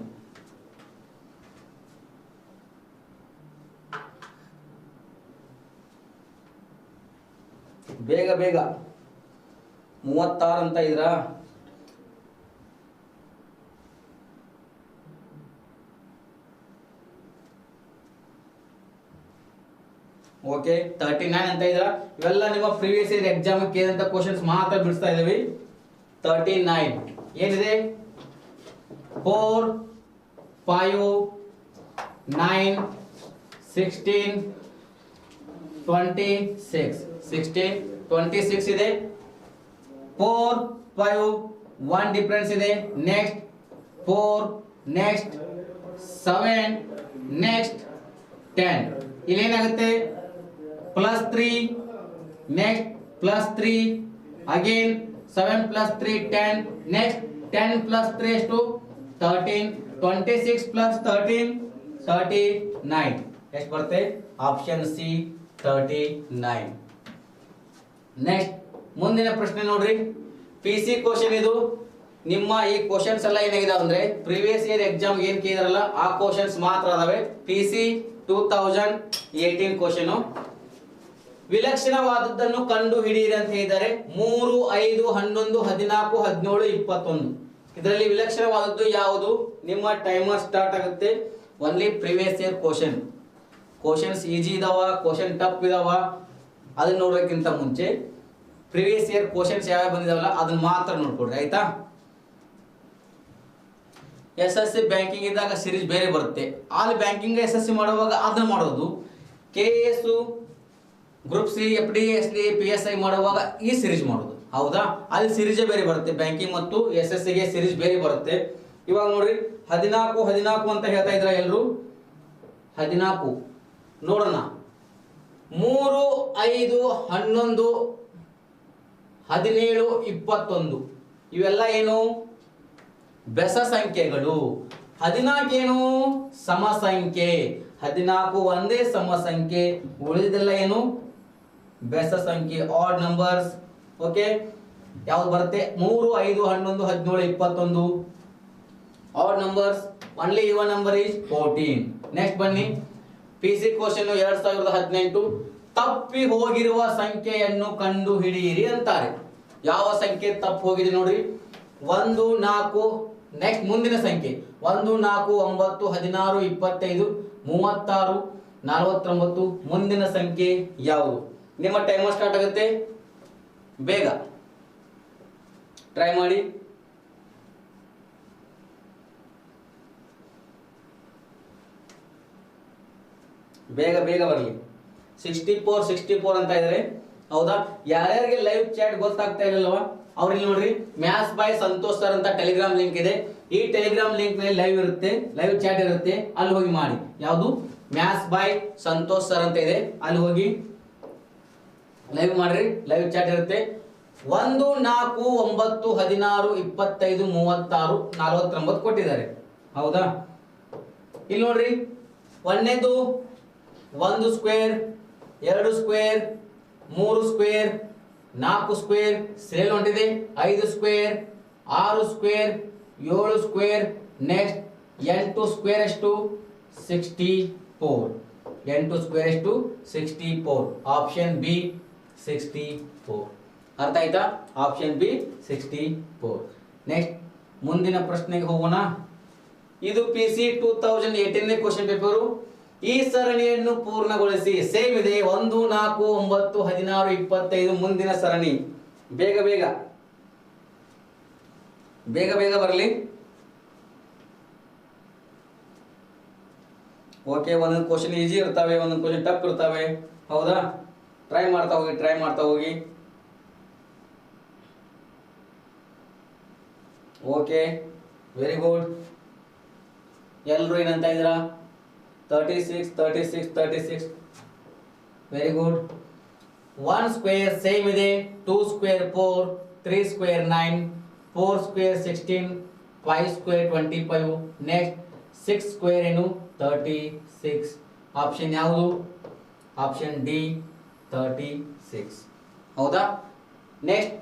A: ಬೇಗ 36 ಅಂತ ಇದ್ರಾ? ಓಕೆ, 39 ಅಂತ ಇದ್ರ. ಇವೆಲ್ಲ ನಿಮ್ಮ ಪ್ರೀವಿಯಸ್ ಇಯರ್ ಎಕ್ಸಾಮ್ ಕೇಳಿದಂತ ಕ್ವಶನ್ಸ್ ಮಾತ್ರ ಬಿಡಿಸ್ತಾ ಇದ್ದೀವಿ. 39 ಏನಿದೆ? 4 5 9 16 26 ಇದೆ. 4 5 1 ಡಿಫರೆನ್ಸ್ ಇದೆ. Next 4 next 7 next 10. ಇಲ್ಲಿ ಏನಾಗುತ್ತೆ? +3 ನೆಕ್ಸ್ಟ್ +3 ಅಗೇನ್ 7 +3 10 ನೆಕ್ಸ್ಟ್ 10 +3 ಎಷ್ಟು? 13. 26 + 13 39. ಎಷ್ಟು ಬರುತ್ತೆ? Option C 39. ನೆಕ್ಸ್ಟ್ ಮುಂದಿನ ಪ್ರಶ್ನೆ ನೋಡ್ರಿ. PC ಕ್ವಶನ್ ಇದು. ನಿಮ್ಮ ಈ ಕ್ವಶನ್ಸ್ ಎಲ್ಲ ಏನಾಗಿದೆ ಅಂದ್ರೆ ಪ್ರೀವಿಯಸ್ ಇಯರ್ ಎಕ್ಸಾಮ್ ಏನ್ ಕೇಳಿದ್ರಲ್ಲ ಆ ಕ್ವಶನ್ಸ್ ಮಾತ್ರ ಅದಾವೆ. PC 2018 question. ವಿಲಕ್ಷಣವಾದದ್ದನ್ನು ಕಂಡು ಹಿಡಿಯಿರಿ ಅಂತ ಹೇಳಿದ್ದಾರೆ. 3 5 11 14 17 21 ಇದರಲ್ಲಿ ವಿಲಕ್ಷಣವಾದದ್ದು ಯಾವುದು? ನಿಮ್ಮ ಟೈಮರ್ ಸ್ಟಾರ್ಟ್ ಆಗುತ್ತೆ. Only previous year questions easy ಇದಾವ, ಕ್ವಶನ್ ಟಫ್ ಇದಾವ, ಅದನ್ನ ನೋಡೋಕ್ಕಿಂತ ಮುಂಚೆ ಪ್ರೀವಿಯಸ್ ಇಯರ್ ಕ್ವಶನ್ಸ್ ಯಾವ ಬಂದಿದಾವಲ್ಲ ಅದನ್ನ ಮಾತ್ರ ನೋಡ್ಕೊಡ್ರಿ, ಆಯ್ತಾ? SSC ಬ್ಯಾಂಕಿಂಗ್ ಇದ್ದಾಗ ಸಿರೀಸ್ ಬೇರೆ ಬರುತ್ತೆ. ಆಲ್ ಬ್ಯಾಂಕಿಂಗ್ SSC ಮಾಡುವಾಗ ಅದನ್ನ ಮಾಡೋದು. KS group C FD PSI ಮಾಡುವಾಗ ಈ ಸಿರೀಸ್ ಮಾಡೋದು. ಹೌದಾ, ಅಲ್ಲಿ ಸಿರೀಜೇ ಬೇರೆ ಬರುತ್ತೆ. ಬ್ಯಾಂಕಿಂಗ್ ಮತ್ತು SSC ಗೆ ಸಿರೀಸ್ ಬೇರೆ ಬರುತ್ತೆ. ಇವಾಗ ನೋಡ್ರಿ 14 ಅಂತ ಹೇಳ್ತಾ ಇದ್ರ ಎಲ್ಲರೂ. 14 ನೋಡೋಣ. 3, 5, 11, 17, 21 ಇವೆಲ್ಲ ಏನು ಬೆಸ ಸಂಖ್ಯೆಗಳು. 14 ಏನು ಸಮ ಸಂಖ್ಯೆ. 14 ಒಂದೇ ಸಮ ಸಂಖ್ಯೆ, ಉಳಿದೆಲ್ಲ ಏನು ಬೆಸ ಸಂಖ್ಯೆ, ಆಡ್ ನಂಬರ್ಸ್. ಓಕೆ, ಯಾವ್ದು ಬರುತ್ತೆ 3, 5, 11, 17, 21 add numbers. Only your number is 14. Next ಬನ್ನಿ, PC ಕ್ವಶನ್ 2018. ತಪ್ಪಿ ಹೋಗಿರುವ ಸಂಖ್ಯೆಯನ್ನು ಕಂಡು ಹಿಡಿಯಿರಿ ಅಂತಾರೆ. ಯಾವ ಸಂಖ್ಯೆ ತಪ್ಪಿ ಹೋಗಿದೆ ನೋಡ್ರಿ. 1, 4. ನೆಕ್ಸ್ಟ್ ಮುಂದಿನ ಸಂಖ್ಯೆ 1, 4, 9, 16, 25, 36, 49. ಮುಂದಿನ ಸಂಖ್ಯೆ ಯಾವುದು? ನಿಮ್ಮ ಟೈಮರ್ ಸ್ಟಾರ್ಟ್ ಆಗುತ್ತೆ, ಬೇಗ ಟ್ರೈ ಮಾಡಿ. ಬೇಗ ಬೇಗ ಬರಲಿ. 64 ಅಂತ ಇದ್ದಾರೆ. ಹೌದಾ, ಯಾರ್ಯಾರಿಗೆ ಲೈವ್ ಚಾಟ್ ಗೊತ್ತಾಗ್ತಾ ಇರಲ್ವಾ ಅವ್ರಿಗೆ ನೋಡ್ರಿ, ಮ್ಯಾಥ್ಸ್ ಬೈ ಸಂತೋಷ್ ಸರ್ ಅಂತ ಟೆಲಿಗ್ರಾಮ್ ಲಿಂಕ್ ಇದೆ. ಈ ಟೆಲಿಗ್ರಾಮ್ ಲಿಂಕ್ ನಲ್ಲಿ ಲೈವ್ ಇರುತ್ತೆ, ಲೈವ್ ಚಾಟ್ ಇರುತ್ತೆ, ಅಲ್ಲಿ ಹೋಗಿ ಮಾಡಿ. ಯಾವುದು ಮ್ಯಾಥ್ಸ್ ಬೈ ಸಂತೋಷ್ ಸರ್ ಅಂತ ಇದೆ, ಅಲ್ಲಿ ಹೋಗಿ ಲೈವ್ ಮಾಡ್ರಿ, ಲೈವ್ ಚಾಟ್ ಇರುತ್ತೆ. 1, 4, 9, 16, 25, 36, 49 ಕೊಟ್ಟಿದ್ದಾರೆ. ಹೌದಾ, ಇಲ್ಲಿ ನೋಡ್ರಿ, ಒಂದನೇದು 1 ಸ್ಕ್ವೇರ್, 2 ಸ್ಕ್ವೇರ್, 3 ಸ್ಕ್ವೇರ್, 4 ಸ್ಕ್ವೇರ್ ಸೇಲ್ ಹೊಂಟಿದೆ. 5 square, 6 square, 7 square. Next 8 square ಎಷ್ಟು 64. 8 ಸ್ಕ್ವೇರ್ ಎಷ್ಟು 64. Option B 64. ಅರ್ಥ ಆಯ್ತಾ? Option B 64. ನೆಕ್ಸ್ಟ್ ಮುಂದಿನ ಪ್ರಶ್ನೆಗೆ ಹೋಗೋಣ. ಇದು PC 2018 ಕ್ವಶನ್ ಪೇಪರು. ಈ ಸರಣಿಯನ್ನು ಪೂರ್ಣಗೊಳಿಸಿ. ಸೇಮ್ ಇದೆ 1, 4, 9, 16, 25 ಮುಂದಿನ ಸರಣಿ. ಬೇಗ ಬೇಗ ಬೇಗ ಬೇಗ ಬರಲಿ. ಓಕೆ, ಒಂದೊಂದು ಕ್ವಶನ್ ಈಜಿ ಇರ್ತವೆ, ಒಂದೊಂದು ಕ್ವಶನ್ ಟಫ್ ಇರ್ತವೆ. ಹೌದಾ, ಟ್ರೈ ಮಾಡ್ತಾ ಹೋಗಿ. Okay, very good. ಎಲ್ಲರೂ ಏನಂತ ಇದ್ದೀರಾ? 36. Very good. 1 ಸ್ಕ್ವೇರ್ ಸೇಮ್ ಇದೆ. 2 square 4, 3 square 9, 4 square 16, 5 square 25. Next 6 square ಏನು 36. ಆಪ್ಷನ್ ಯಾವುದು? Option D 36. ಹೌದಾ? ನೆಕ್ಸ್ಟ್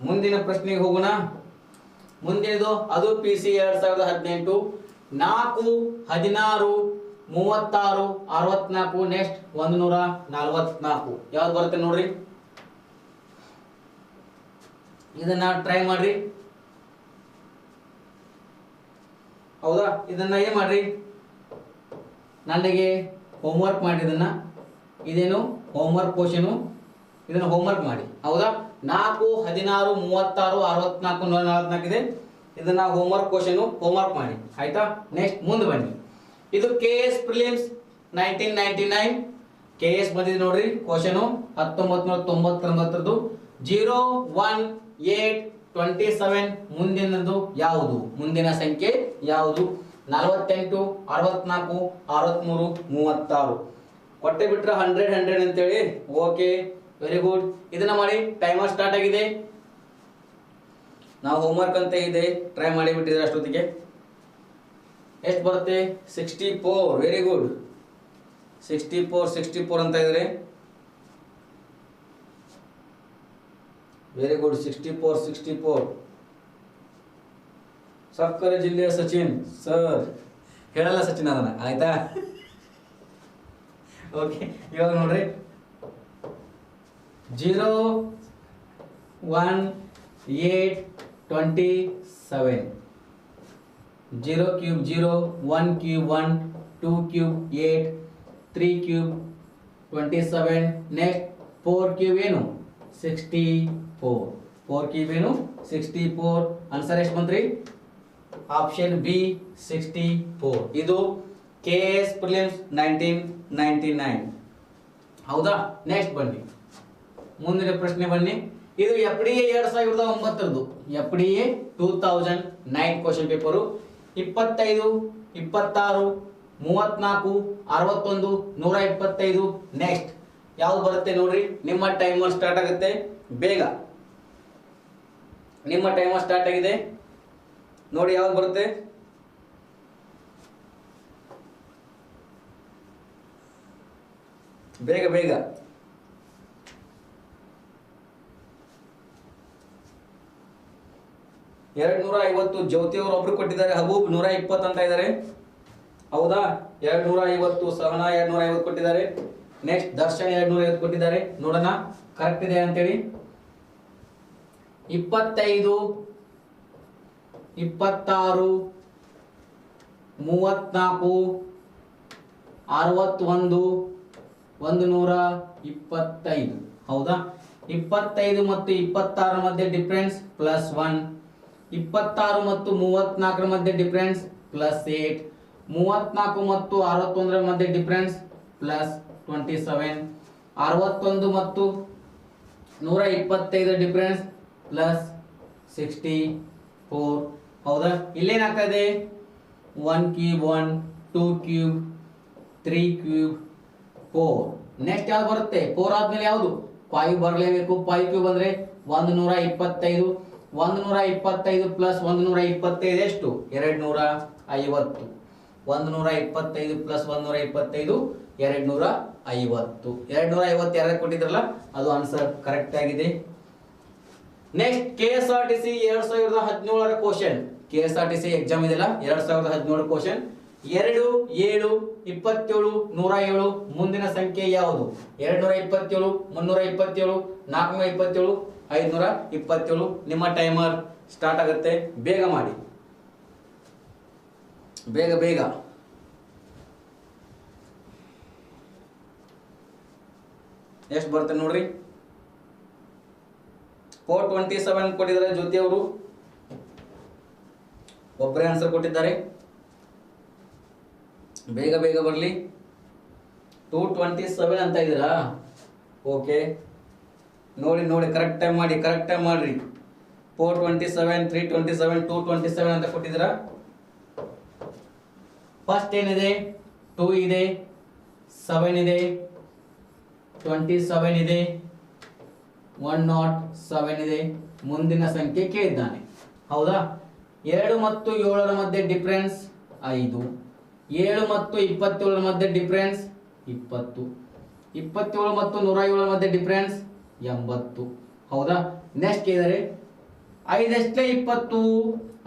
A: ಮುಂದಿನ ಪ್ರಶ್ನೆಗೆ ಹೋಗೋಣ. ಮುಂದಿನದು ಅದು PC 2018. 4, 16, 36, 64. ನೆಕ್ಸ್ಟ್ 144. ಯಾವ್ದು ಬರುತ್ತೆ ನೋಡ್ರಿ, ಇದನ್ನ ಟ್ರೈ ಮಾಡ್ರಿ. ಹೌದಾ, ಇದನ್ನ ಏನ್ ಮಾಡ್ರಿ, ನನಗೆ ಹೋಮ್ವರ್ಕ್ ಮಾಡಿ. ಇದೇನು ಹೋಮ್ವರ್ಕ್ ಕ್ವಶನ್, ಇದನ್ನ ಹೋಮ್ವರ್ಕ್ ಮಾಡಿ. ಹೌದಾ, 4, 16, 36, 64, 144 ಇದೆ. ಇದನ್ನ ಹೋಮ್ವರ್ಕ್ ಕ್ವಶನ್ ಹೋಮ್ವರ್ಕ್ ಮಾಡಿ, ಆಯ್ತಾ? ನೆಕ್ಸ್ಟ್ ಮುಂದೆ ಬನ್ನಿ. ಇದು KS ಪ್ರಿಲಿಮ್ಸ್ 1999 KS ಬಂದಿದೆ ನೋಡ್ರಿ. ಕ್ವಶನ್ 1999 0, 1, 8, 27 ಮುಂದಿನದು ಯಾವುದು? ಮುಂದಿನ ಸಂಖ್ಯೆ ಯಾವುದು? 48, 64, 63, 36 ಕೊಟ್ಟೆ ಬಿಟ್ರೆ 100 ಅಂತೇಳಿ. Okay, very good. ಇದನ್ನ ಮಾಡಿ. ಟೈಮರ್ ಸ್ಟಾರ್ಟ್ ಆಗಿದೆ. ನಾವು ಹೋಮ್ವರ್ಕ್ ಅಂತ ಇದೆ, ಟ್ರೈ ಮಾಡಿ ಬಿಟ್ಟಿದ್ರೆ ಅಷ್ಟೊತ್ತಿಗೆ. ಎಷ್ಟು ಬರುತ್ತೆ? 64. Very good. 64 ಅಂತ ಇದ್ರೆ ವೆರಿ ಗುಡ್. 64. ಸಕ್ಕರೆ ಜಿಲ್ಲೆಯ ಸಚಿನ್ ಸರ್ ಹೇಳಲ್ಲ, ಸಚಿನ್ ಅದನ್ನ, ಆಯ್ತಾ? ಓಕೆ, ಇವಾಗ ನೋಡ್ರಿ 0, 1, 8, 27. 0 cube 0, 1 cube 1, 2 cube 8, 3 cube 27. Next 4 cube ಏನು 64. 4 cube ಏನು 64. ಆನ್ಸರ್ ಎಷ್ಟು ಬಂತ್ರಿ? Option B 64. ಇದು KS ಪ್ರಿಲಿಮ್ಸ್ 1999. ಹೌದಾ? ನೆಕ್ಸ್ಟ್ ಬನ್ನಿ, ಮುಂದಿನ ಪ್ರಶ್ನೆ ಬನ್ನಿ. ಇದು FDA 2009 FDA 2009 question paper 25 26 34 61 125 next ಯಾವ್ದು ಬರುತ್ತೆ ನೋಡ್ರಿ ನಿಮ್ಮ ಟೈಮರ್ ಸ್ಟಾರ್ಟ್ ಆಗುತ್ತೆ ಬೇಗ ನಿಮ್ಮ ಟೈಮರ್ ಸ್ಟಾರ್ಟ್ ಆಗಿದೆ ನೋಡಿ ಯಾವ್ದು ಬರುತ್ತೆ ಬೇಗ ಬೇಗ 250 ಜ್ಯೋತಿ ಅವರು ಒಬ್ರು ಕೊಟ್ಟಿದ್ದಾರೆ ಹಬೂಬ್ 120 ಅಂತ ಇದ್ದಾರೆ ಹೌದಾ 250 ಸಹನಾ 250 ಕೊಟ್ಟಿದ್ದಾರೆ ನೆಕ್ಸ್ಟ್ ದರ್ಶನ್ 250 ಕೊಟ್ಟಿದ್ದಾರೆ ನೋಡೋಣ ಕರೆಕ್ಟ್ ಇದೆ ಅಂತೇಳಿ 25 26 34 61 125 ಹೌದಾ 25 ಮತ್ತು 26 ಮಧ್ಯೆ ಡಿಫರೆನ್ಸ್ +1 26 ಮತ್ತು 34 ಮಧ್ಯೆ ಡಿಫರೆನ್ಸ್ +8 34 ಮತ್ತು 61 ಮಧ್ಯೆ ಡಿಫರೆನ್ಸ್ +27 61 ಮತ್ತು 125 ಡಿಫರೆನ್ಸ್ +64 ಹೌದಾ ಇಲ್ಲೇನಾಗ್ತದೆ 1 ಕ್ಯೂಬ್ 1 2 ಕ್ಯೂಬ್ 3 ಕ್ಯೂಬ್ 4 ನೆಕ್ಸ್ಟ್ ಯಾವ್ದು ಬರುತ್ತೆ 4 ಆದ್ಮೇಲೆ ಯಾವುದು 5 ಬರಲೇಬೇಕು 5 ಕ್ಯೂಬ್ ಅಂದ್ರೆ 125 125 ಪ್ಲಸ್ 125 ಎಷ್ಟು 250 125 ಪ್ಲಸ್ 125 250 250 ಯಾರು ಕೊಟ್ಟಿದ್ರಲ್ಲ ಅದು ಆನ್ಸರ್ ಕರೆಕ್ಟ್ ಆಗಿದೆ next KSRTC 2017 question KSRTC exam ಇದೆಲ್ಲ 2017 ಕ್ವಶನ್ 2 7 27 107 ಮುಂದಿನ ಸಂಖ್ಯೆ ಯಾವುದು 227 327 427 527 ನಿಮ್ಮ ಟೈಮರ್ ಸ್ಟಾರ್ಟ್ ಆಗುತ್ತೆ ಬೇಗ ಮಾಡಿ ಬೇಗ ಬೇಗ ಎಷ್ಟು ಬರುತ್ತೆ ನೋಡ್ರಿ 427 ಕೊಟ್ಟಿದ್ದಾರೆ ಜ್ಯೋತಿ ಅವರು ಒಬ್ಬರೇ ಆನ್ಸರ್ ಕೊಟ್ಟಿದ್ದಾರೆ ಬೇಗ ಬೇಗ ಬರಲಿ 227 ಅಂತ ಇದ್ದೀರಾ ಓಕೆ ನೋಡಿ ನೋಡಿ ಕರೆಕ್ಟ್ ಟೈಮ್ ಮಾಡ್ರಿ 427 327 227 ಅಂತ ಕೊಟ್ಟಿದ್ದೀರಾ ಫಸ್ಟ್ ಏನಿದೆ 2 ಇದೆ 7 ಇದೆ 27 ಇದೆ 107 ಇದೆ ಮುಂದಿನ ಸಂಖ್ಯೆ ಕೇಳಿದ್ದಾನೆ ಹೌದಾ 2 ಮತ್ತು 7 ಮಧ್ಯೆ ಡಿಫರೆನ್ಸ್ 5 7 ಮತ್ತು 27 ಮಧ್ಯೆ ಡಿಫರೆನ್ಸ್ 20 27 ಮತ್ತು 107 ಮಧ್ಯೆ ಡಿಫರೆನ್ಸ್ 80 ಹೌದಾ ನೆಕ್ಸ್ಟ್ ಕೇಳಿದರೆ 5 ಎಷ್ಟೇ 20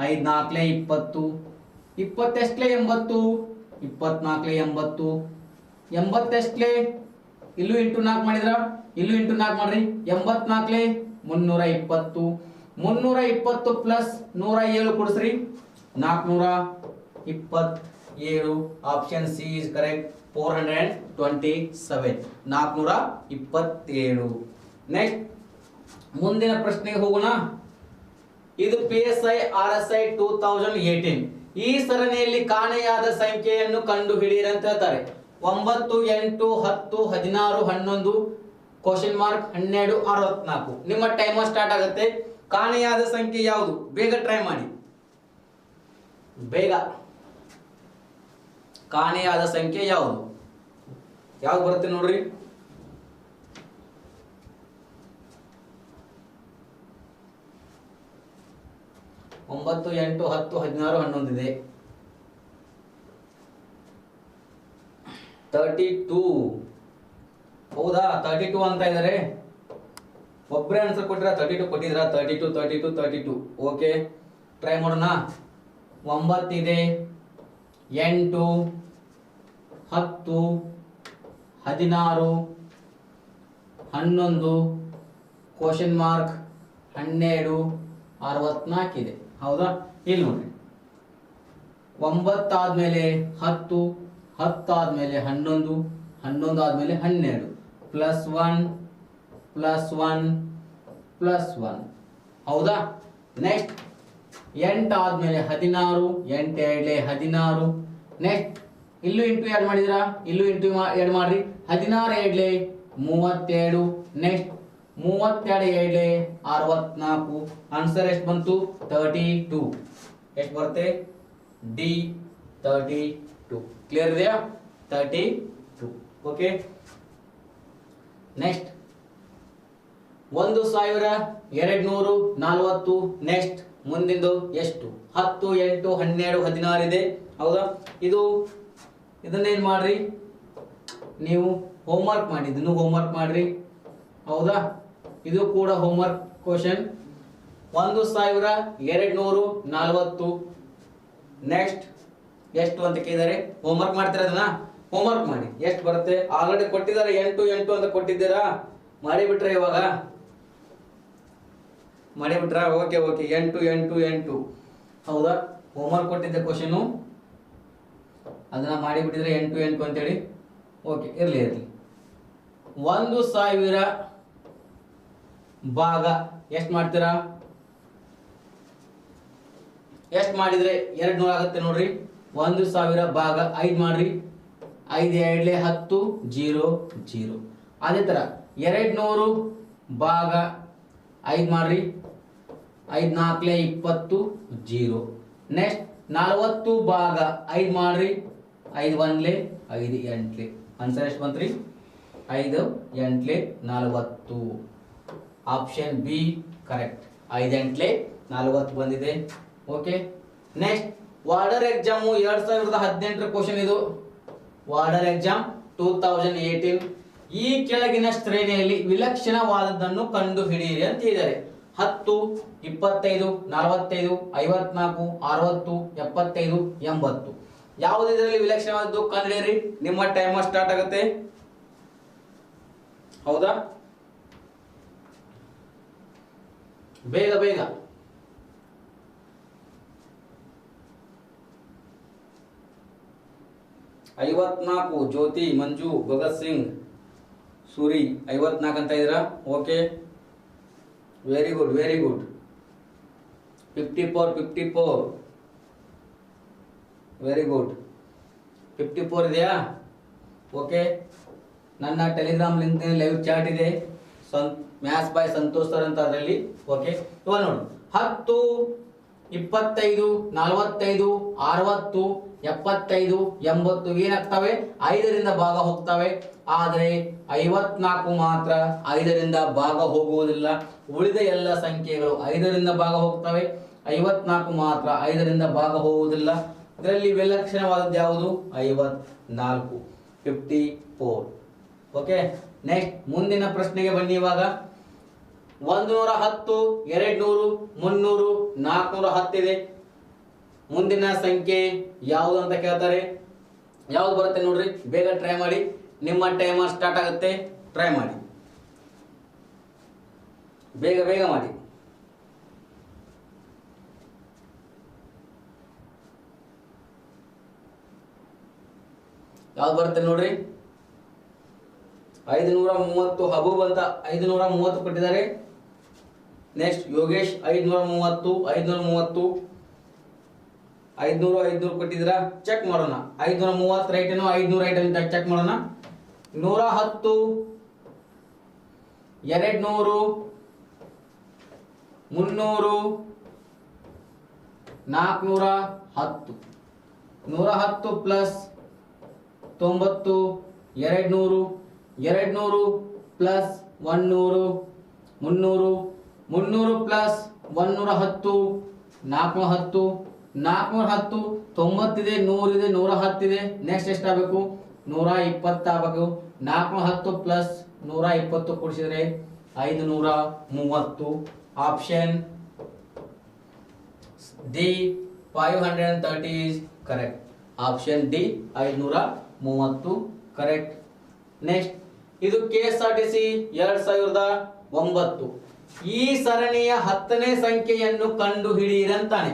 A: 5 4 20 20 ಎಷ್ಟೇ 80 24 80 80 ಎಷ್ಟೇ ಇಲ್ಲೂ ಇಂಟು 4 ಮಾಡಿದ್ರ ಇಲ್ಲೂ ಇಂಟು 4 ಮಾಡ್ರಿ 84 320 320 plus 107 ಕೊಡಿಸ್ರಿ 427 option C is correct 427 427 next ಮುಂದಿನ ಪ್ರಶ್ನೆಗೆ ಹೋಗೋಣ ಇದು PSI RSI 2018 ಈ ಸರಣಿಯಲ್ಲಿ ಕಾಣೆಯಾದ ಸಂಖ್ಯೆಯನ್ನು ಕಂಡುಹಿಡಿಯಿರಿ ಅಂತ ಹೇಳ್ತಾರೆ 9 8 10 16 11 ಕ್ವೆಶ್ಚನ್ ಮಾರ್ಕ್ 12 64 ನಿಮ್ಮ ಟೈಮರ್ ಸ್ಟಾರ್ಟ್ ಆಗುತ್ತೆ ಕಾಣೆಯಾದ ಸಂಖ್ಯೆ ಯಾವುದು ಬೇಗ ಟ್ರೈ ಮಾಡಿ ಬೇಗ ಕಾಣೆಯಾದ ಸಂಖ್ಯೆ ಯಾವುದು ಯಾವುದು ಬರುತ್ತೆ ನೋಡ್ರಿ ಒಂಬತ್ತು 8 10 16 11 ಇದೆ 32 ಹೌದಾ 32 ಅಂತ ಇದ್ದಾರೆ ಒಬ್ಬರೇ ಆನ್ಸರ್ ಕೊಟ್ಟಿರ 32 ಕೊಟ್ಟಿದ್ರ 32 ಓಕೆ ಟ್ರೈ ಮಾಡೋಣ 9 ಇದೆ 8 10 16 11 ಕ್ವೆಶ್ಚನ್ ಮಾರ್ಕ್ 12 64 ಇದೆ ಹೌದಾ ಇಲ್ಲಿ ನೋಡ್ರಿ 9 ಆದ್ಮೇಲೆ 10 10 ಆದ್ಮೇಲೆ 11 11 ಆದ್ಮೇಲೆ 12 ಪ್ಲಸ್ 1 ಹೌದಾ ನೆಕ್ಸ್ಟ್ 8 ಆದ್ಮೇಲೆ 16 8 2 16 ನೆಕ್ಸ್ಟ್ ಇಲ್ಲೂ ಇಂಟು ಆಡ್ ಮಾಡಿದ್ರಾ ಇಲ್ಲೂ ಇಂಟು ಆಡ್ ಮಾಡ್ರಿ 16 2 32 ನೆಕ್ಸ್ಟ್ 32 ಏಳೆ 64. ಆನ್ಸರ್ ಎಷ್ಟು ಬಂತು? 32. ಎಷ್ಟು ಬರುತ್ತೆ? ಡಿ 32. ಕ್ಲಿಯರ್ ಇದೆಯಾ? 32. ಓಕೆ. ನೆಕ್ಸ್ಟ್ 1240. ನೆಕ್ಸ್ಟ್ ಮುಂದಿಂದು ಎಷ್ಟು? 10, 8, 12, 16 ಇದೆ. ಹೌದಾ? ಇದನ್ನೇನು ಮಾಡ್ರಿ, ನೀವು ಹೋಮ್ವರ್ಕ್ ಮಾಡಿ, ಇದನ್ನು ಹೋಮ್ವರ್ಕ್ ಮಾಡ್ರಿ. ಹೌದಾ? ಇದು ಕೂಡ ಹೋಮ್ವರ್ಕ್ ಕ್ವಶನ್. 1240. ನೆಕ್ಸ್ಟ್ ಎಷ್ಟು ಅಂತ ಕೇಳಿದರೆ ಹೋಮ್ವರ್ಕ್ ಮಾಡ್ತೀರಾ? ಅದನ್ನ ಹೋಮ್ವರ್ಕ್ ಮಾಡಿ. ಎಷ್ಟು ಬರುತ್ತೆ? ಆಲ್ರೆಡಿ ಕೊಟ್ಟಿದ್ದಾರೆ 8, 8 ಅಂತ ಕೊಟ್ಟಿದ್ದೀರಾ. ಮಾಡಿಬಿಟ್ರೆ ಇವಾಗ ಮಾಡಿಬಿಟ್ರಾ? Okay okay. 8, 8, 8. ಹೌದಾ? ಹೋಮ್ವರ್ಕ್ ಕೊಟ್ಟಿದ್ದೆ ಕ್ವಶನು, ಅದನ್ನ ಮಾಡಿಬಿಟ್ಟಿದ್ರೆ 8, 8 ಅಂತೇಳಿ. ಓಕೆ, ಇರಲಿ ಇರಲಿ. 1000 ಭಾಗ ಎಷ್ಟು ಮಾಡ್ತೀರಾ? ಎಷ್ಟು ಮಾಡಿದ್ರೆ 200 ಆಗುತ್ತೆ ನೋಡ್ರಿ. 1000 ಭಾಗ 5 ಮಾಡ್ರಿ. 5 2 10, 0 0. ಅದೇ ತರ 200 ಭಾಗ 5 ಮಾಡ್ರಿ. 5 4 20, 0. ನೆಕ್ಸ್ಟ್ 40 ಭಾಗ 5 ಮಾಡ್ರಿ. 5 1 5 8. ಆನ್ಸರ್ ಎಷ್ಟು ಬಂತ್ರಿ? 5 8 40. Option B correct. 5 8 40 ಬಂದಿದೆ. Okay. Next warder exam 2018 question ಇದು. Warder exam 2018. ಈ ಕೆಳಗಿನ ಶ್ರೇಣಿಯಲ್ಲಿ ವಿಲಕ್ಷಣವಾದದ್ದನ್ನು ಕಂಡು ಹಿಡಿಯಿರಿ ಅಂತ ಹೇಳಿದ್ದಾರೆ. 10, 25, 45, 54, 60, 75, 80. ಯಾವುದು ಇದರಲ್ಲಿ ವಿಲಕ್ಷಣವಾದದ್ದು ಕಂಡು ಹಿಡಿಯಿರಿ. ನಿಮ್ಮ ಟೈಮರ್ ಸ್ಟಾರ್ಟ್ ಆಗುತ್ತೆ. ಹೌದಾ? ಬೇಗ ಬೇಗ. ಐವತ್ನಾಲ್ಕು ಜ್ಯೋತಿ, ಮಂಜು, ಭಗತ್ ಸಿಂಗ್, ಸೂರಿ 54 ಅಂತ ಇದ್ದೀರಾ. Okay, very good very good. 54 54 very good. 54 ಇದೆಯಾ? ಓಕೆ. ನನ್ನ ಟೆಲಿಗ್ರಾಮ್ ಲಿಂಕ್ ಲೈವ್ ಚಾಟ್ ಇದೆ, ಮ್ಯಾಥ್ಸ್ ಬೈ ಸಂತೋಷ್ ಸರ್ ಅಂತ, ಅದರಲ್ಲಿ. ಓಕೆ, ಇವಾಗ ನೋಡು. 10, 25, 45, 60, 75, 80 ಏನಾಗ್ತವೆ? 5ರಿಂದ ಭಾಗ ಹೋಗ್ತವೆ. ಆದರೆ 54 ಮಾತ್ರ 5ರಿಂದ ಭಾಗ ಹೋಗುವುದಿಲ್ಲ. ಉಳಿದ ಎಲ್ಲ ಸಂಖ್ಯೆಗಳು 5ರಿಂದ ಭಾಗ ಹೋಗ್ತವೆ. 54 ಮಾತ್ರ 5ರಿಂದ ಭಾಗ ಹೋಗುವುದಿಲ್ಲ. ಇದರಲ್ಲಿ ವಿಲಕ್ಷಣವಾದದ್ದು ಯಾವುದು? 54, 54. ಓಕೆ. ನೆಕ್ಸ್ಟ್ ಮುಂದಿನ ಪ್ರಶ್ನೆಗೆ ಬನ್ನಿ. ಇವಾಗ 110, 200, 300, 410 ಇದೆ. ಮುಂದಿನ ಸಂಖ್ಯೆ ಯಾವುದು ಅಂತ ಕೇಳ್ತಾರೆ. ಯಾವ್ದು ಬರುತ್ತೆ ನೋಡ್ರಿ, ಬೇಗ ಟ್ರೈ ಮಾಡಿ. ನಿಮ್ಮ ಟೈಮರ್ ಸ್ಟಾರ್ಟ್ ಆಗುತ್ತೆ. ಟ್ರೈ ಮಾಡಿ, ಬೇಗ ಬೇಗ ಮಾಡಿ. ಯಾವ್ದು ಬರುತ್ತೆ ನೋಡ್ರಿ. 530 ಹಬೂಬ್ ಅಂತ 530 ಕೊಟ್ಟಿದ್ದಾರೆ. ನೆಕ್ಸ್ಟ್ ಯೋಗೇಶ್ 530, 530, 500 ಕೊಟ್ಟಿದ್ದೀರಾ. ಚೆಕ್ ಮಾಡೋಣ. 530 ರೈಟ್ ಏನೋ, 500 ರೈಟ್ ಅಂತ ಚೆಕ್ ಮಾಡೋಣ. 110, 200, 300, 410. 110 ಪ್ಲಸ್ 90, 200, 200 ಪ್ಲಸ್ 100, 300, 300 ಪ್ಲಸ್ 110, 410, 410, 90 ಇದೆ, 100 ಇದೆ, 110 ಇದೆ. ನೆಕ್ಸ್ಟ್ ಎಷ್ಟಾಗಬೇಕು? 120 ಆಗಬೇಕು. 410 plus 120 ಕೂಡಿಸಿದ್ರೆ 530. Option D 530 is correct. Option D 530 correct. Next ಇದು KSRTC 2009. ಈ ಸರಣಿಯ 10ನೇ ಸಂಖ್ಯೆಯನ್ನು ಕಂಡು ಹಿಡಿಯಿರಂತಾನೆ.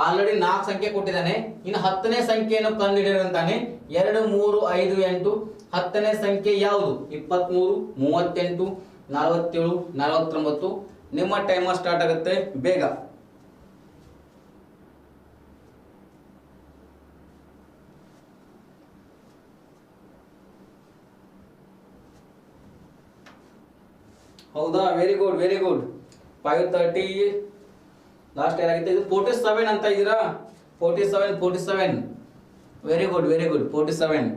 A: ಆಲ್ರೆಡಿ 4 ಸಂಖ್ಯೆ ಕೊಟ್ಟಿದ್ದಾನೆ, ಇನ್ನು 10ನೇ ಸಂಖ್ಯೆಯನ್ನು ಕಂಡು ಹಿಡಿಯಿರಂತಾನೆ. 2 3 5 8. 10ನೇ ಸಂಖ್ಯೆ ಯಾವುದು? 23, 38, 47, 49. ನಿಮ್ಮ ಟೈಮರ್ ಸ್ಟಾರ್ಟ್ ಆಗುತ್ತೆ. ಬೇಗ. ಹೌದಾ, very good very good. 530 last ಏನಾಗಿತ್ತು, ಇದು 47 ಅಂತ ಇದ್ದೀರಾ. 47 ವೆರಿ ಗುಡ್ ವೆರಿ ಗುಡ್. 47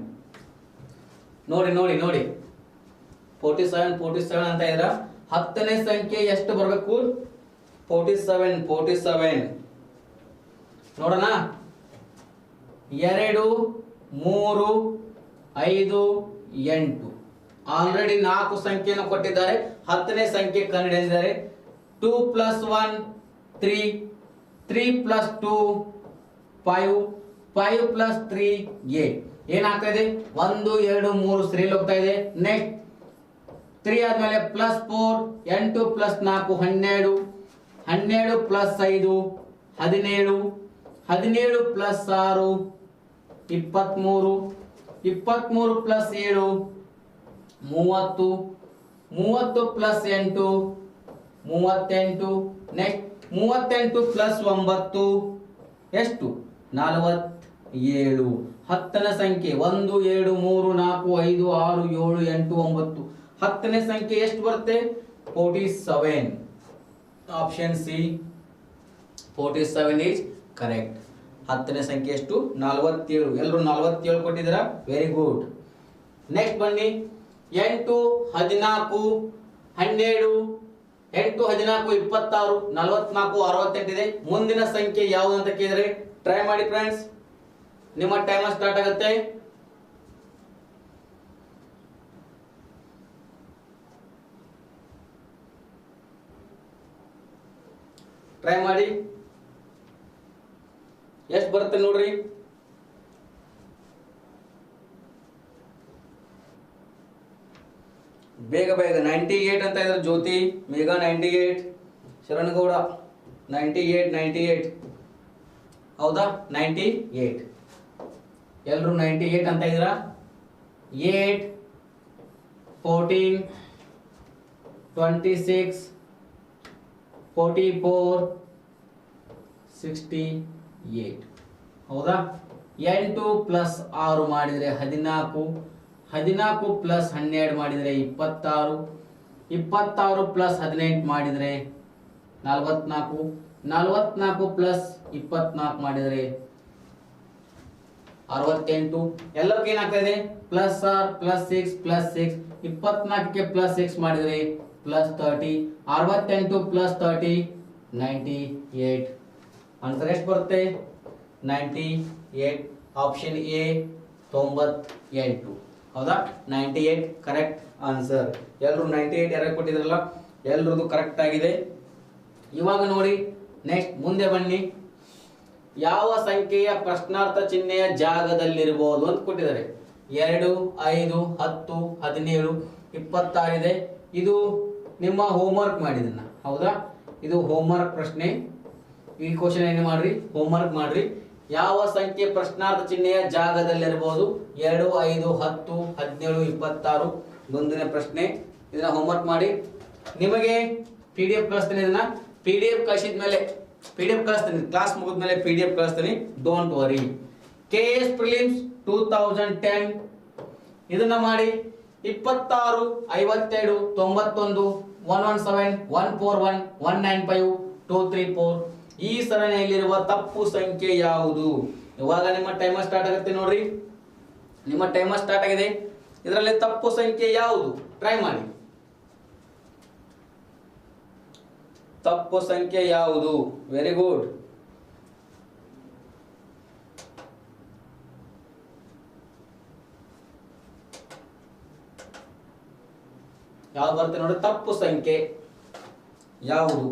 A: ನೋಡಿ ನೋಡಿ ನೋಡಿ 47 ಅಂತ ಇದ್ದೀರಾ. 10ನೇ ಸಂಖ್ಯೆ ಎಷ್ಟು ಬರಬೇಕು? 47 ನೋಡೋಣ. 2 3 5 8 ಆಲ್ರೆಡಿ 4 ಸಂಖ್ಯೆಯನ್ನು ಕೊಟ್ಟಿದ್ದಾರೆ. 10ನೇ ಸಂಖ್ಯೆ ಕಂಡುಹಿಡಿದಿದ್ದಾರೆ. 2 + 1 3 3 + 2 5 5 + 3 8 ಏನಾಗ್ತಾ ಇದೆ? 1 2 3 ಸರಿಯಲ್ಲಿ ಹೋಗ್ತಾ ಇದೆ. ನೆಕ್ಸ್ಟ್ 3 ಆದ್ಮೇಲೆ +4 8 + 4 12 12 + 5 17 17 + 6 23 23 + 7 30 30 + 8 38 ನೆಕ್ಸ್ಟ್ 38 + 9 ಎಷ್ಟು? 47. 10ನೇ ಸಂಖ್ಯೆ 1 2 3 4 5 6 7 8 9. 10ನೇ ಸಂಖ್ಯೆ ಎಷ್ಟು ಬರುತ್ತೆ? 47. Option C 47 is correct. 10ನೇ ಸಂಖ್ಯೆ ಎಷ್ಟು? 47. ಎಲ್ಲರೂ 47 ಕೊಟ್ಟಿದ್ದೀರಾ, ವೆರಿ ಗುಡ್. ನೆಕ್ಸ್ಟ್ ಬನ್ನಿ. 8 14 12 8 14 26 44 68 ಇದೆ. ಮುಂದಿನ ಸಂಖ್ಯೆ ಯಾವುದು ಅಂತ ಕೇಳಿದ್ರೆ ಟ್ರೈ ಮಾಡಿ ಫ್ರೆಂಡ್ಸ್. ನಿಮ್ಮ ಟೈಮರ್ ಸ್ಟಾರ್ಟ್ ಆಗುತ್ತೆ. ಟ್ರೈ ಮಾಡಿ, ಎಷ್ಟು ಬರುತ್ತೆ ನೋಡ್ರಿ. ಬೇಗ ಬೇಗ 98 ಅಂತ ಇದ್ದಾರೆ. ಜ್ಯೋತಿ ಮೇಘಾ 98, ಶರಣಗೌಡ 98 ಹೌದಾ? 98 ಎಲ್ಲರೂ 98 ಅಂತ ಇದ್ದೀರಾ. 8 14 26 44 68 ಹೌದಾ? 8 + 6 ಮಾಡಿದರೆ 14 14 + 12 ಮಾಡಿದರೆ 26 26 + 18 ಮಾಡಿದರೆ 44 44 + 24 ಮಾಡಿದರೆ 68. ಎಲ್ಲಕ್ಕೆ ಏನಾಗ್ತಾ ಇದೆ? +6 +6 +6 24ಕ್ಕೆ +6 ಮಾಡಿದರೆ +30 68 + 30 98. ಆನ್ಸರ್ ಎಷ್ಟು ಬರುತ್ತೆ? 98. ಆಪ್ಷನ್ ಎ 98 ಹೌದಾ? 98 ಕರೆಕ್ಟ್ ಆನ್ಸರ್. ಎಲ್ಲರೂ 98 ಯಾರು ಕೊಟ್ಟಿದ್ರಲ್ಲ, ಎಲ್ಲರದು ಕರೆಕ್ಟ್ ಆಗಿದೆ. ಇವಾಗ ನೋಡಿ ನೆಕ್ಸ್ಟ್ ಮುಂದೆ ಬನ್ನಿ. ಯಾವ ಸಂಖ್ಯೆಯ ಪ್ರಶ್ನಾರ್ಥ ಚಿಹ್ನೆಯ ಜಾಗದಲ್ಲಿರಬಹುದು ಅಂತ ಕೊಟ್ಟಿದ್ದಾರೆ. 2 5 10 17 26 ಇದೆ. ಇದು ನಿಮ್ಮ ಹೋಮ್ವರ್ಕ್ ಮಾಡಿದನ್ನ ಹೌದಾ? ಇದು ಹೋಮ್ವರ್ಕ್ ಪ್ರಶ್ನೆ. ಈ ಕ್ವಶನ್ ಏನು ಮಾಡ್ರಿ, ಹೋಮ್ವರ್ಕ್ ಮಾಡ್ರಿ. ಯಾವ ಸಂಖ್ಯೆ ಪ್ರಶ್ನಾರ್ಥ ಚಿಹ್ನೆಯ ಜಾಗದಲ್ಲಿರಬಹುದು? 2 5 10 17 26 ಮುಂದಿನ ಪ್ರಶ್ನೆ. ಇದನ್ನ ಹೋಮ್ವರ್ಕ್ ಮಾಡಿ. ನಿಮಗೆ PDF ಕಳಿಸ್ತೀನಿ. ಇದನ್ನ PDF ಕಳಿಸಿದ ಮೇಲೆ PDF ಕಳಿಸ್ತೀನಿ, ಕ್ಲಾಸ್ ಮುಗಿದ ಮೇಲೆ PDF ಕಳಿಸ್ತೀನಿ, ಡೋಂಟ್ ವರಿ. KS ಪ್ರಿಲಿಮ್ಸ್ 2010 ಇದನ್ನ ಮಾಡಿ. 26 52 91 117 141 195 234 ಈ ಸರಣಿಯಲ್ಲಿರುವ ತಪ್ಪು ಸಂಖ್ಯೆ ಯಾವುದು? ಇವಾಗ ನಿಮ್ಮ ಟೈಮರ್ ಸ್ಟಾರ್ಟ್ ಆಗುತ್ತೆ ನೋಡ್ರಿ. ನಿಮ್ಮ ಟೈಮರ್ ಸ್ಟಾರ್ಟ್ ಆಗಿದೆ. ಇದರಲ್ಲಿ ತಪ್ಪು ಸಂಖ್ಯೆ ಯಾವುದು? ಟ್ರೈ ಮಾಡಿ. ತಪ್ಪು ಸಂಖ್ಯೆ ಯಾವುದು? Very good. ಯಾವ್ದು ಬರುತ್ತೆ ನೋಡಿ ತಪ್ಪು ಸಂಖ್ಯೆ ಯಾವುದು?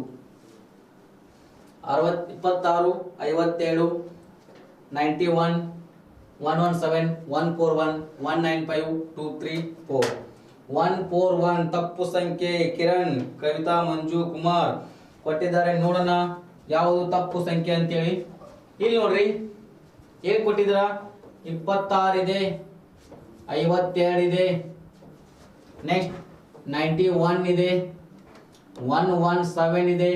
A: 26 57 91 117 141 195 234 141 ತಪ್ಪು ಸಂಖ್ಯೆ. ಕಿರಣ್, ಕವಿತಾ, ಮಂಜು, ಕುಮಾರ್ ಕೊಟ್ಟಿದ್ದಾರೆ. ನೋಡೋಣ ಯಾವುದು ತಪ್ಪು ಸಂಖ್ಯೆ ಅಂತೇಳಿ. ಇಲ್ಲಿ ನೋಡ್ರಿ ಏನ್ ಕೊಟ್ಟಿದ್ರ? 26 ಇದೆ, 52 ಇದೆ, ನೆಕ್ಸ್ಟ್ 91 ಇದೆ, 117 ಇದೆ,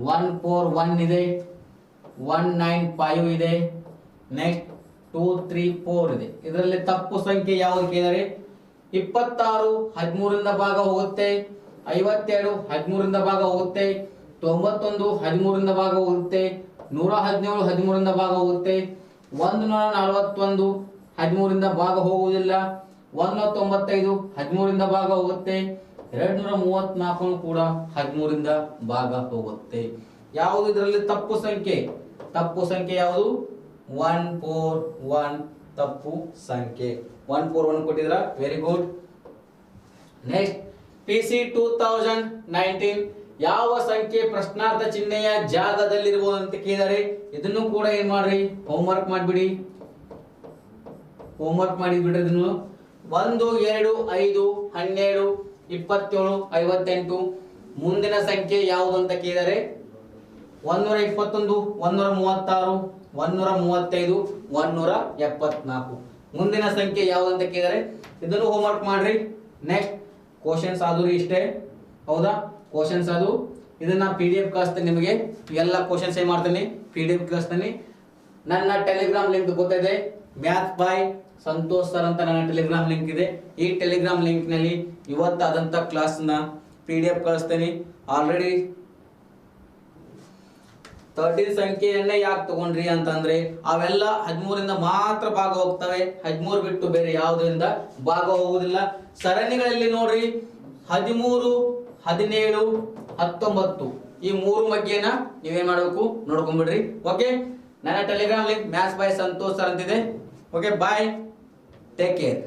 A: 141 ಇದೆ, 195 ಇದೆ, ನೆಕ್ಸ್ಟ್ 234 ಇದೆ. ಇದರಲ್ಲಿ ತಪ್ಪು ಸಂಖ್ಯೆ ಯಾವುದು ಕೇಳಿದರೆ 26 13ರಿಂದ ಭಾಗ ಹೋಗುತ್ತೆ, 52 13ರಿಂದ ಭಾಗ ಹೋಗುತ್ತೆ, 91 13ರಿಂದ ಭಾಗ ಹೋಗುತ್ತೆ, 117 13ರಿಂದ ಭಾಗ ಹೋಗುತ್ತೆ, 141 13ರಿಂದ ಭಾಗ ಹೋಗುವುದಿಲ್ಲ, 195 13ರಿಂದ ಭಾಗ ಹೋಗುತ್ತೆ, 234 ಕೂಡ 13ರಿಂದ ಭಾಗ ಹೋಗುತ್ತೆ. ಯಾವುದು ಇದರಲ್ಲಿ ತಪ್ಪು ಸಂಖ್ಯೆ? ತಪ್ಪು ಸಂಖ್ಯೆ ಯಾವುದು? 141 ತಪ್ಪು ಸಂಖ್ಯೆ. 141 ಕೊಟ್ಟಿದ್ರ, ವೆರಿ ಗುಡ್. ನೆಕ್ಸ್ಟ್ PC 2019 ಯಾವ ಸಂಖ್ಯೆ ಪ್ರಶ್ನಾರ್ಥ ಚಿಹ್ನೆಯ ಜಾಗದಲ್ಲಿರಬಹುದು ಅಂತ ಕೇಳಿದರೆ ಇದನ್ನು ಕೂಡ ಏನ್ ಮಾಡ್ರಿ, ಹೋಮ್ವರ್ಕ್ ಮಾಡಿಬಿಡಿ. ಹೋಮ್ವರ್ಕ್ ಮಾಡಿ ಬಿಡ್ರಿ ಇದನ್ನು. 1 2 5 12 27 58 ಮುಂದಿನ ಸಂಖ್ಯೆ ಯಾವುದು ಅಂತ ಕೇಳಿದರೆ 121 136 135 174 ಮುಂದಿನ ಸಂಖ್ಯೆ ಯಾವುದು ಅಂತ ಕೇಳಿದರೆ ಇದನ್ನು ಹೋಮ್ವರ್ಕ್ ಮಾಡ್ರಿ. ನೆಕ್ಸ್ಟ್ ಕ್ವಶನ್ಸ್ ಆದ್ರೂ ಇಷ್ಟೇ, ಹೌದಾ? ಕ್ವಶನ್ಸ್ ಅದು ಇದನ್ನ PDF ಕಳಿಸ್ತೀನಿ ನಿಮಗೆ. ಎಲ್ಲ ಕ್ವಶನ್ಸ್ ಏನ್ ಮಾಡ್ತೀನಿ, PDF ಕಳಿಸ್ತೀನಿ. ನನ್ನ ಟೆಲಿಗ್ರಾಮ್ ಲಿಂಕ್ ಗೊತ್ತಿದೆ, ಮ್ಯಾಥ್ ಬೈ ಸಂತೋಷ್ ಸರ್ ಅಂತ ನನ್ನ ಟೆಲಿಗ್ರಾಮ್ ಲಿಂಕ್ ಇದೆ. ಈ ಟೆಲಿಗ್ರಾಮ್ ಲಿಂಕ್ ನಲ್ಲಿ ಇವತ್ತಾದಂತ ಕ್ಲಾಸ್ ನ PDF ಕಳಿಸ್ತೀನಿ. ಆಲ್ರೆಡಿ 13 ಸಂಖ್ಯೆಯನ್ನೇ ಯಾಕೆ ತಗೊಂಡ್ರಿ ಅಂತಂದ್ರೆ ಅವೆಲ್ಲ 13ರಿಂದ ಮಾತ್ರ ಭಾಗ ಹೋಗ್ತವೆ, 13 ಬಿಟ್ಟು ಬೇರೆ ಯಾವುದರಿಂದ ಭಾಗ ಹೋಗುವುದಿಲ್ಲ. ಸರಣಿಗಳಲ್ಲಿ ನೋಡ್ರಿ 13 17 19 ಈ ಮೂರು ಮಗ್ಗೆನ ನೀವೇನ್ ಮಾಡಬೇಕು ನೋಡ್ಕೊಂಡ್ಬಿಡ್ರಿ. ಓಕೆ, ನನ್ನ Telegram link maths by Santosh sir ಅಂತಿದೆ. ಓಕೆ, ಬಾಯ್, ಟೇಕ್ ಕೇರ್.